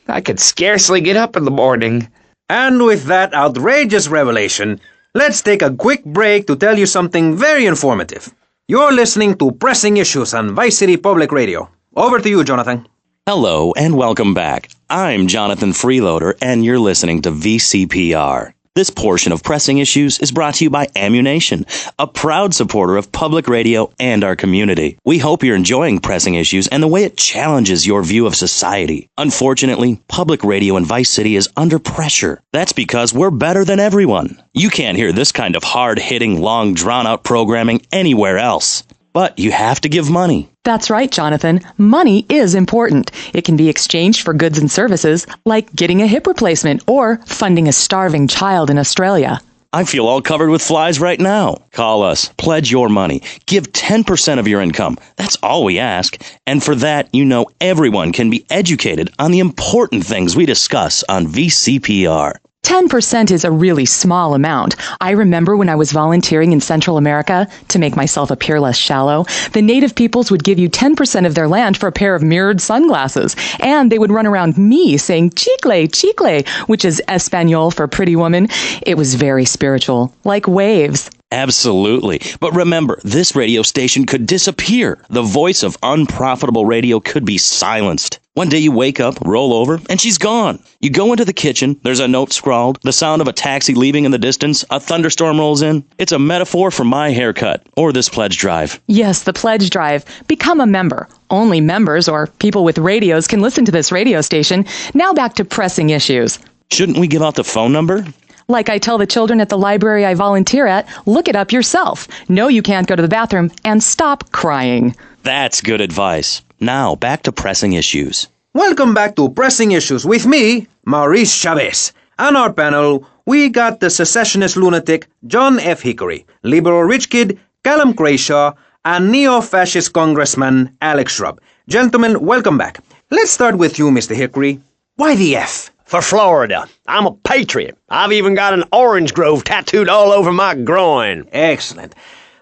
I could scarcely get up in the morning. And with that outrageous revelation, let's take a quick break to tell you something very informative. You're listening to Pressing Issues on Vice City Public Radio. Over to you, Jonathan. Hello and welcome back. I'm Jonathan Freeloader and you're listening to VCPR. This portion of Pressing Issues is brought to you by Ammunition, a proud supporter of public radio and our community. We hope you're enjoying Pressing Issues and the way it challenges your view of society. Unfortunately, public radio in Vice City is under pressure. That's because we're better than everyone. You can't hear this kind of hard-hitting, long, drawn-out programming anywhere else. But you have to give money. That's right, Jonathan. Money is important. It can be exchanged for goods and services, like getting a hip replacement or funding a starving child in Australia. I feel all covered with flies right now. Call us. Pledge your money. Give 10% of your income. That's all we ask. And for that, you know everyone can be educated on the important things we discuss on VCPR. 10% is a really small amount. I remember when I was volunteering in Central America, to make myself appear less shallow, the native peoples would give you 10% of their land for a pair of mirrored sunglasses, and they would run around me saying chicle, chicle, which is Espanol for pretty woman. It was very spiritual, like waves. Absolutely. But remember, this radio station could disappear. The voice of unprofitable radio could be silenced. One day you wake up, roll over, and she's gone. You go into the kitchen, there's a note scrawled, the sound of a taxi leaving in the distance, a thunderstorm rolls in. It's a metaphor for my haircut, or this pledge drive. Yes, the pledge drive. Become a member. Only members or people with radios can listen to this radio station. Now back to Pressing Issues. Shouldn't we give out the phone number? Like I tell the children at the library I volunteer at, look it up yourself. Know you can't go to the bathroom, and stop crying. That's good advice. Now, back to Pressing Issues. Welcome back to Pressing Issues with me, Maurice Chavez. On our panel, we got the secessionist lunatic John F. Hickory, liberal rich kid Callum Crayshaw, and neo-fascist congressman Alex Shrub. Gentlemen, welcome back. Let's start with you, Mr. Hickory. Why the F? For Florida. I'm a patriot. I've even got an orange grove tattooed all over my groin. Excellent.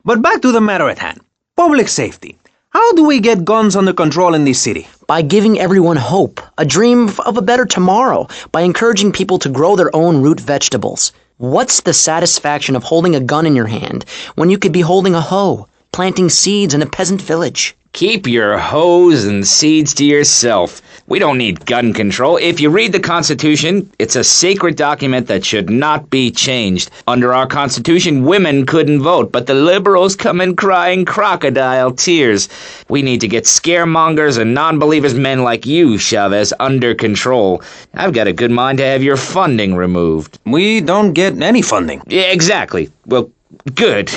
But back to the matter at hand. Public safety. How do we get guns under control in this city? By giving everyone hope, a dream of a better tomorrow, by encouraging people to grow their own root vegetables. What's the satisfaction of holding a gun in your hand when you could be holding a hoe, planting seeds in a peasant village? Keep your hoes and seeds to yourself. We don't need gun control. If you read the Constitution, it's a sacred document that should not be changed. Under our Constitution, women couldn't vote, but the liberals come in crying crocodile tears. We need to get scaremongers and non-believers, men like you, Chavez, under control. I've got a good mind to have your funding removed. We don't get any funding. Yeah, exactly. Well, good.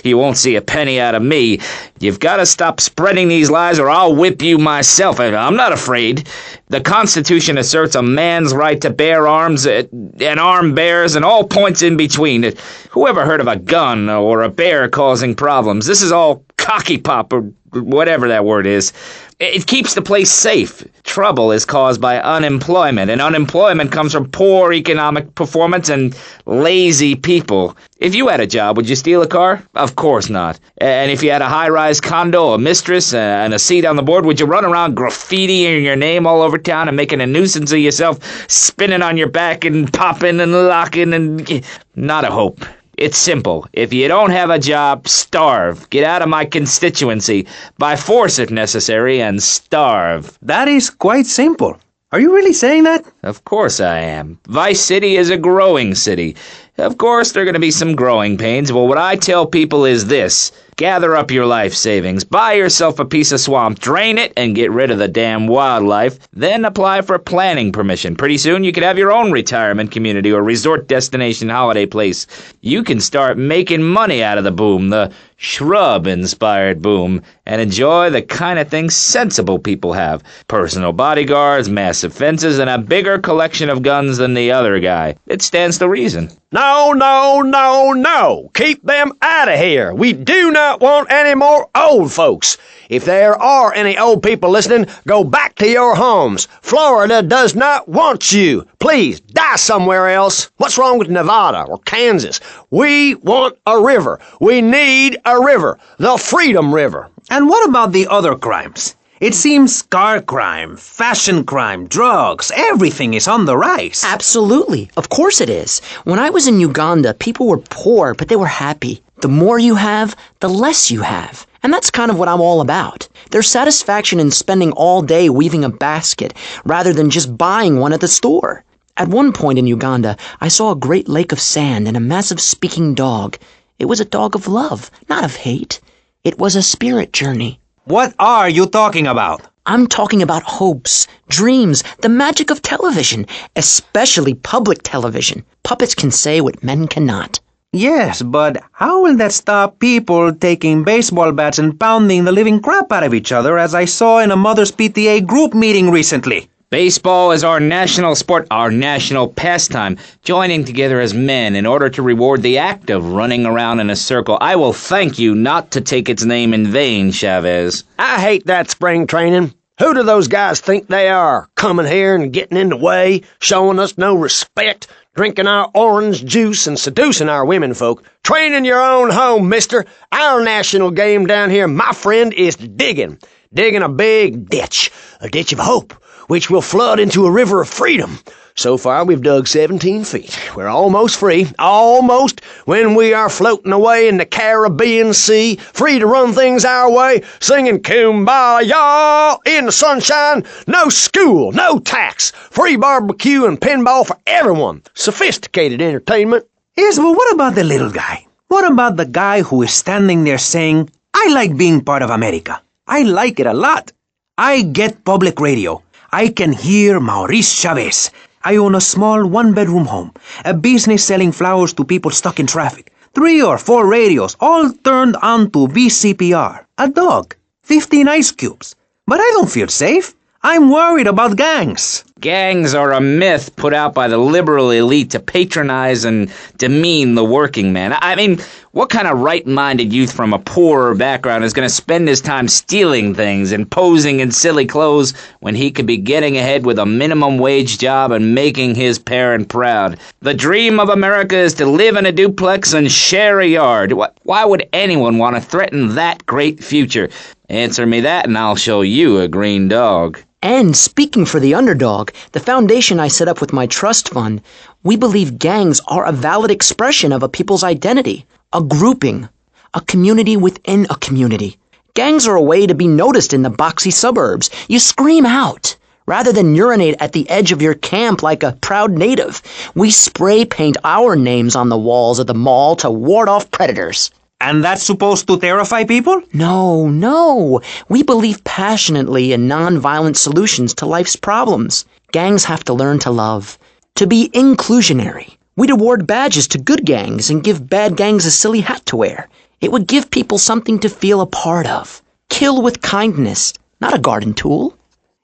You won't see a penny out of me. You've got to stop spreading these lies or I'll whip you myself. I'm not afraid. The Constitution asserts a man's right to bear arms and arm bears and all points in between. Whoever heard of a gun or a bear causing problems? This is all cocky pop or whatever that word is. It keeps the place safe. Trouble is caused by unemployment, and unemployment comes from poor economic performance and lazy people. If you had a job, would you steal a car? Of course not. And if you had a high-rise condo, a mistress, and a seat on the board, would you run around graffitiing your name all over town and making a nuisance of yourself, spinning on your back and popping and locking and... Not a hope. It's simple. If you don't have a job, starve. Get out of my constituency. By force if necessary, and starve. That is quite simple. Are you really saying that? Of course I am. Vice City is a growing city. Of course there are going to be some growing pains. Well, what I tell people is this. Gather up your life savings, buy yourself a piece of swamp, drain it, and get rid of the damn wildlife. Then apply for planning permission. Pretty soon you could have your own retirement community or resort destination holiday place. You can start making money out of the boom, the shrub-inspired boom, and enjoy the kind of things sensible people have. Personal bodyguards, massive fences, and a bigger collection of guns than the other guy. It stands to reason. No, no, no, no. Keep them out of here. We do not want any more old folks. If there are any old people listening, go back to your homes. Florida does not want you. Please, die somewhere else. What's wrong with Nevada or Kansas? We want a river. We need a river. The Freedom River. And what about the other crimes? It seems car crime, fashion crime, drugs, everything is on the rise. Absolutely. Of course it is. When I was in Uganda, people were poor, but they were happy. The more you have, the less you have. And that's kind of what I'm all about. There's satisfaction in spending all day weaving a basket rather than just buying one at the store. At one point in Uganda, I saw a great lake of sand and a massive speaking dog. It was a dog of love, not of hate. It was a spirit journey. What are you talking about? I'm talking about hopes, dreams, the magic of television, especially public television. Puppets can say what men cannot. Yes, but how will that stop people taking baseball bats and pounding the living crap out of each other, as I saw in a Mother's PTA group meeting recently? Baseball is our national sport, our national pastime, joining together as men in order to reward the act of running around in a circle. I will thank you not to take its name in vain, Chavez. I hate that spring training. Who do those guys think they are? Coming here and getting in the way, showing us no respect, drinking our orange juice and seducing our women folk. Train in your own home, mister. Our national game down here, my friend, is digging. Digging a big ditch. A ditch of hope, which will flood into a river of freedom. So far, we've dug 17 feet. We're almost free. Almost. When we are floating away in the Caribbean Sea, free to run things our way, singing Kumbaya in the sunshine. No school, no tax. Free barbecue and pinball for everyone. Sophisticated entertainment. Yes, but what about the little guy? What about the guy who is standing there saying, I like being part of America. I like it a lot. I get public radio. I can hear Maurice Chavez. I own a small one-bedroom home, a business selling flowers to people stuck in traffic, 3 or 4 radios, all turned on to VCPR, a dog, 15 ice cubes. But I don't feel safe. I'm worried about gangs. Gangs are a myth put out by the liberal elite to patronize and demean the working man. I mean, what kind of right-minded youth from a poorer background is going to spend his time stealing things and posing in silly clothes when he could be getting ahead with a minimum wage job and making his parent proud? The dream of America is to live in a duplex and share a yard. Why would anyone want to threaten that great future? Answer me that and I'll show you a green dog. And speaking for the underdog, the foundation I set up with my trust fund, we believe gangs are a valid expression of a people's identity, a grouping, a community within a community. Gangs are a way to be noticed in the boxy suburbs. You scream out. Rather than urinate at the edge of your camp like a proud native, we spray paint our names on the walls of the mall to ward off predators. And that's supposed to terrify people? No. We believe passionately in non-violent solutions to life's problems. Gangs have to learn to love, to be inclusionary. We'd award badges to good gangs and give bad gangs a silly hat to wear. It would give people something to feel a part of. Kill with kindness, not a garden tool.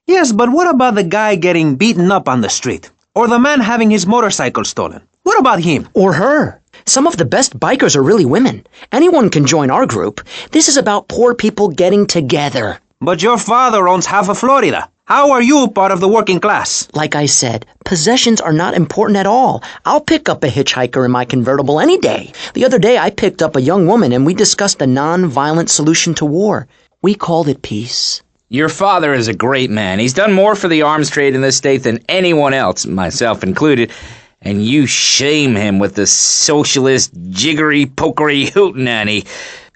Yes, but what about the guy getting beaten up on the street? Or the man having his motorcycle stolen? What about him? Or her. Some of the best bikers are really women. Anyone can join our group. This is about poor people getting together. But your father owns half of Florida. How are you part of the working class? Like I said, possessions are not important at all. I'll pick up a hitchhiker in my convertible any day. The other day I picked up a young woman and we discussed a non-violent solution to war. We called it peace. Your father is a great man. He's done more for the arms trade in this state than anyone else, myself included. And you shame him with the socialist, jiggery-pokery hootenanny.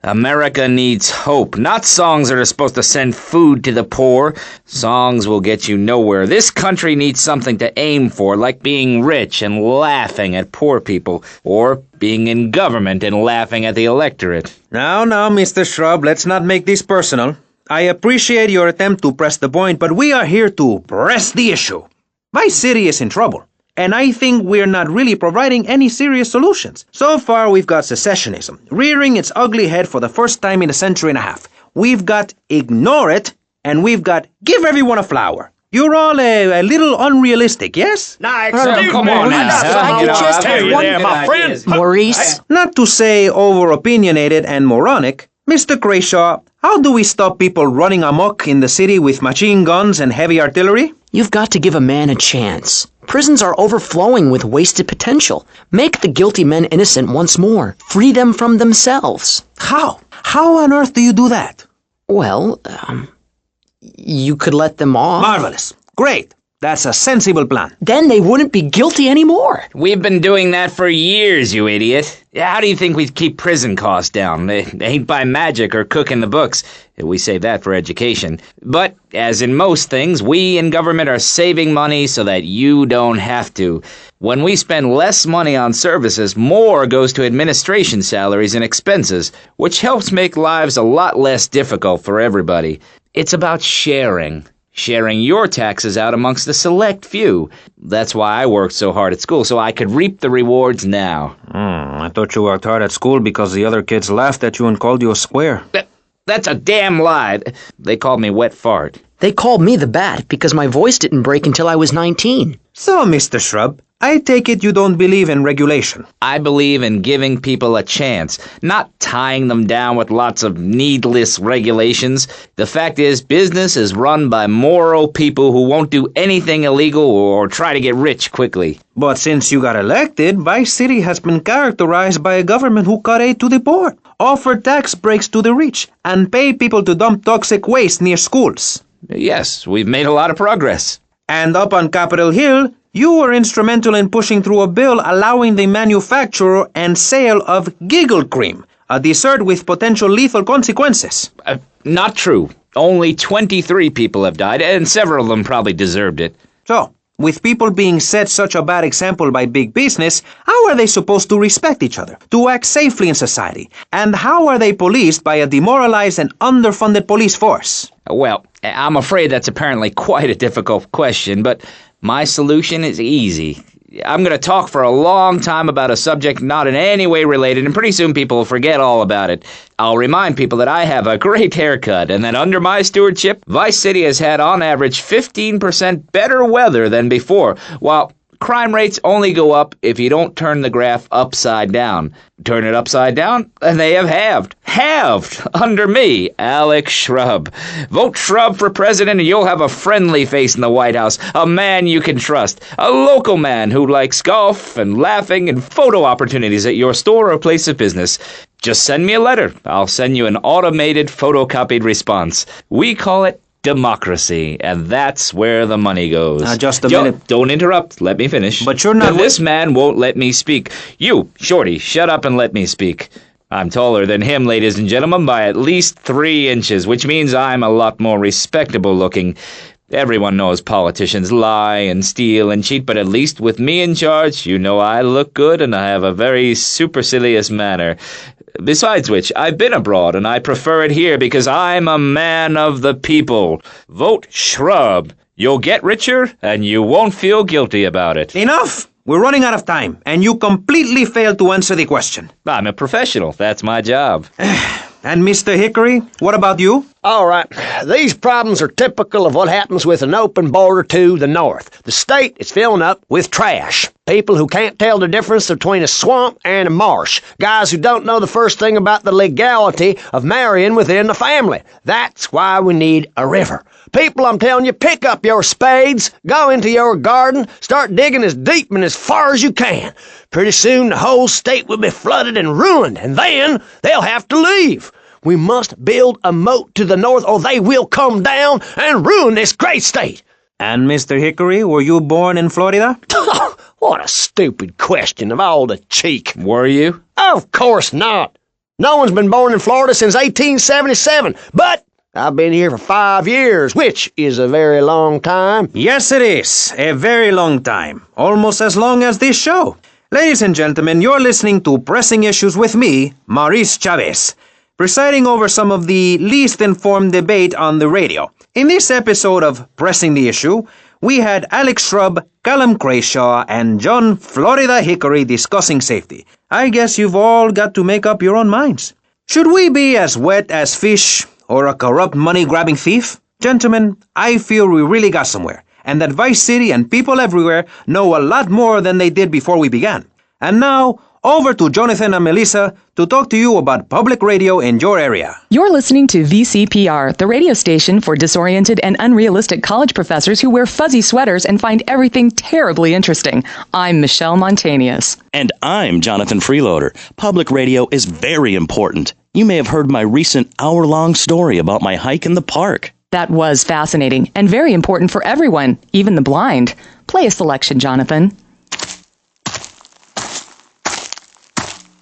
America needs hope, not songs that are supposed to send food to the poor. Songs will get you nowhere. This country needs something to aim for, like being rich and laughing at poor people, or being in government and laughing at the electorate. Now, Mr. Shrub, let's not make this personal. I appreciate your attempt to press the point, but we are here to press the issue. My city is in trouble. And I think we're not really providing any serious solutions. So far, we've got secessionism, rearing its ugly head for the first time in a century and a half. We've got ignore it, and we've got give everyone a flower. You're all a little unrealistic, yes? Come on now. My friend. Maurice? Not to say over-opinionated and moronic, Mr. Crashaw, how do we stop people running amok in the city with machine guns and heavy artillery? You've got to give a man a chance. Prisons are overflowing with wasted potential. Make the guilty men innocent once more. Free them from themselves. How? How on earth do you do that? Well, you could let them off. Marvelous. Great. That's a sensible plan. Then they wouldn't be guilty anymore. We've been doing that for years, you idiot. How do you think we keep prison costs down? They ain't by magic or cooking the books. We save that for education. But, as in most things, we in government are saving money so that you don't have to. When we spend less money on services, more goes to administration salaries and expenses, which helps make lives a lot less difficult for everybody. It's about sharing. Sharing your taxes out amongst the select few. That's why I worked so hard at school, so I could reap the rewards now. I thought you worked hard at school because the other kids laughed at you and called you a square. That's a damn lie. They called me wet fart. They called me the Bat because my voice didn't break until I was 19. So, Mr. Shrub, I take it you don't believe in regulation. I believe in giving people a chance, not tying them down with lots of needless regulations. The fact is, business is run by moral people who won't do anything illegal or try to get rich quickly. But since you got elected, Vice City has been characterized by a government who cut aid to the poor, offer tax breaks to the rich, and pay people to dump toxic waste near schools. Yes, we've made a lot of progress. And up on Capitol Hill, you were instrumental in pushing through a bill allowing the manufacture and sale of giggle cream, a dessert with potential lethal consequences. Not true. Only 23 people have died, and several of them probably deserved it. So, with people being set such a bad example by big business, how are they supposed to respect each other, to act safely in society? And how are they policed by a demoralized and underfunded police force? Well, I'm afraid that's apparently quite a difficult question, but my solution is easy. I'm going to talk for a long time about a subject not in any way related, and pretty soon people will forget all about it. I'll remind people that I have a great haircut, and that under my stewardship, Vice City has had on average 15% better weather than before, while crime rates only go up if you don't turn the graph upside down. Turn it upside down, and they have halved. Halved! Under me, Alex Shrub. Vote Shrub for president and you'll have a friendly face in the White House. A man you can trust. A local man who likes golf and laughing and photo opportunities at your store or place of business. Just send me a letter. I'll send you an automated photocopied response. We call it democracy, and that's where the money goes. Just a minute. Don't interrupt. Let me finish. But you're not... This man won't let me speak. You, Shorty, shut up and let me speak. I'm taller than him, ladies and gentlemen, by at least 3 inches, which means I'm a lot more respectable looking. Everyone knows politicians lie and steal and cheat, but at least with me in charge, you know I look good and I have a very supercilious manner. Besides which, I've been abroad, and I prefer it here because I'm a man of the people. Vote Shrub. You'll get richer, and you won't feel guilty about it. Enough! We're running out of time, and you completely failed to answer the question. I'm a professional. That's my job. And Mr. Hickory, what about you? All right, these problems are typical of what happens with an open border to the north. The state is filling up with trash. People who can't tell the difference between a swamp and a marsh. Guys who don't know the first thing about the legality of marrying within the family. That's why we need a river. People, I'm telling you, pick up your spades, go into your garden, start digging as deep and as far as you can. Pretty soon the whole state will be flooded and ruined, and then they'll have to leave. We must build a moat to the north or they will come down and ruin this great state. And Mr. Hickory, were you born in Florida? What a stupid question of all the cheek. Were you? Of course not. No one's been born in Florida since 1877, but I've been here for 5 years, which is a very long time. Yes, it is. A very long time. Almost as long as this show. Ladies and gentlemen, you're listening to Pressing Issues with me, Maurice Chavez, presiding over some of the least informed debate on the radio. In this episode of Pressing the Issue, we had Alex Shrub, Callum Crayshaw, and John Florida Hickory discussing safety. I guess you've all got to make up your own minds. Should we be as wet as fish or a corrupt money-grabbing thief? Gentlemen, I feel we really got somewhere, and that Vice City and people everywhere know a lot more than they did before we began. And now, over to Jonathan and Melissa to talk to you about public radio in your area. You're listening to VCPR, the radio station for disoriented and unrealistic college professors who wear fuzzy sweaters and find everything terribly interesting. I'm Michelle Montanius. And I'm Jonathan Freeloader. Public radio is very important. You may have heard my recent hour-long story about my hike in the park. That was fascinating and very important for everyone, even the blind. Play a selection, Jonathan.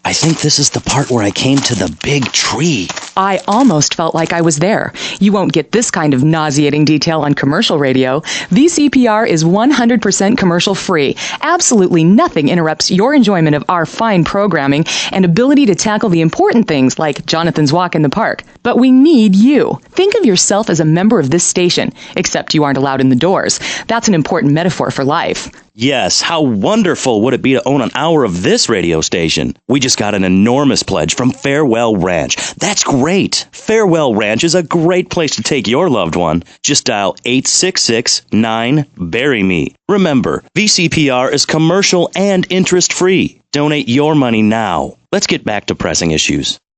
I think this is the part where I came to the big tree. I almost felt like I was there. You won't get this kind of nauseating detail on commercial radio. VCPR is 100% commercial free. Absolutely nothing interrupts your enjoyment of our fine programming and ability to tackle the important things like Jonathan's walk in the park. But we need you. Think of yourself as a member of this station, except you aren't allowed in the doors. That's an important metaphor for life. Yes, how wonderful would it be to own an hour of this radio station? We just got an enormous pledge from Farewell Ranch. That's great. Farewell Ranch is a great place to take your loved one. Just dial 866-9-BURY-ME. Remember, VCPR is commercial and interest-free. Donate your money now. Let's get back to pressing issues.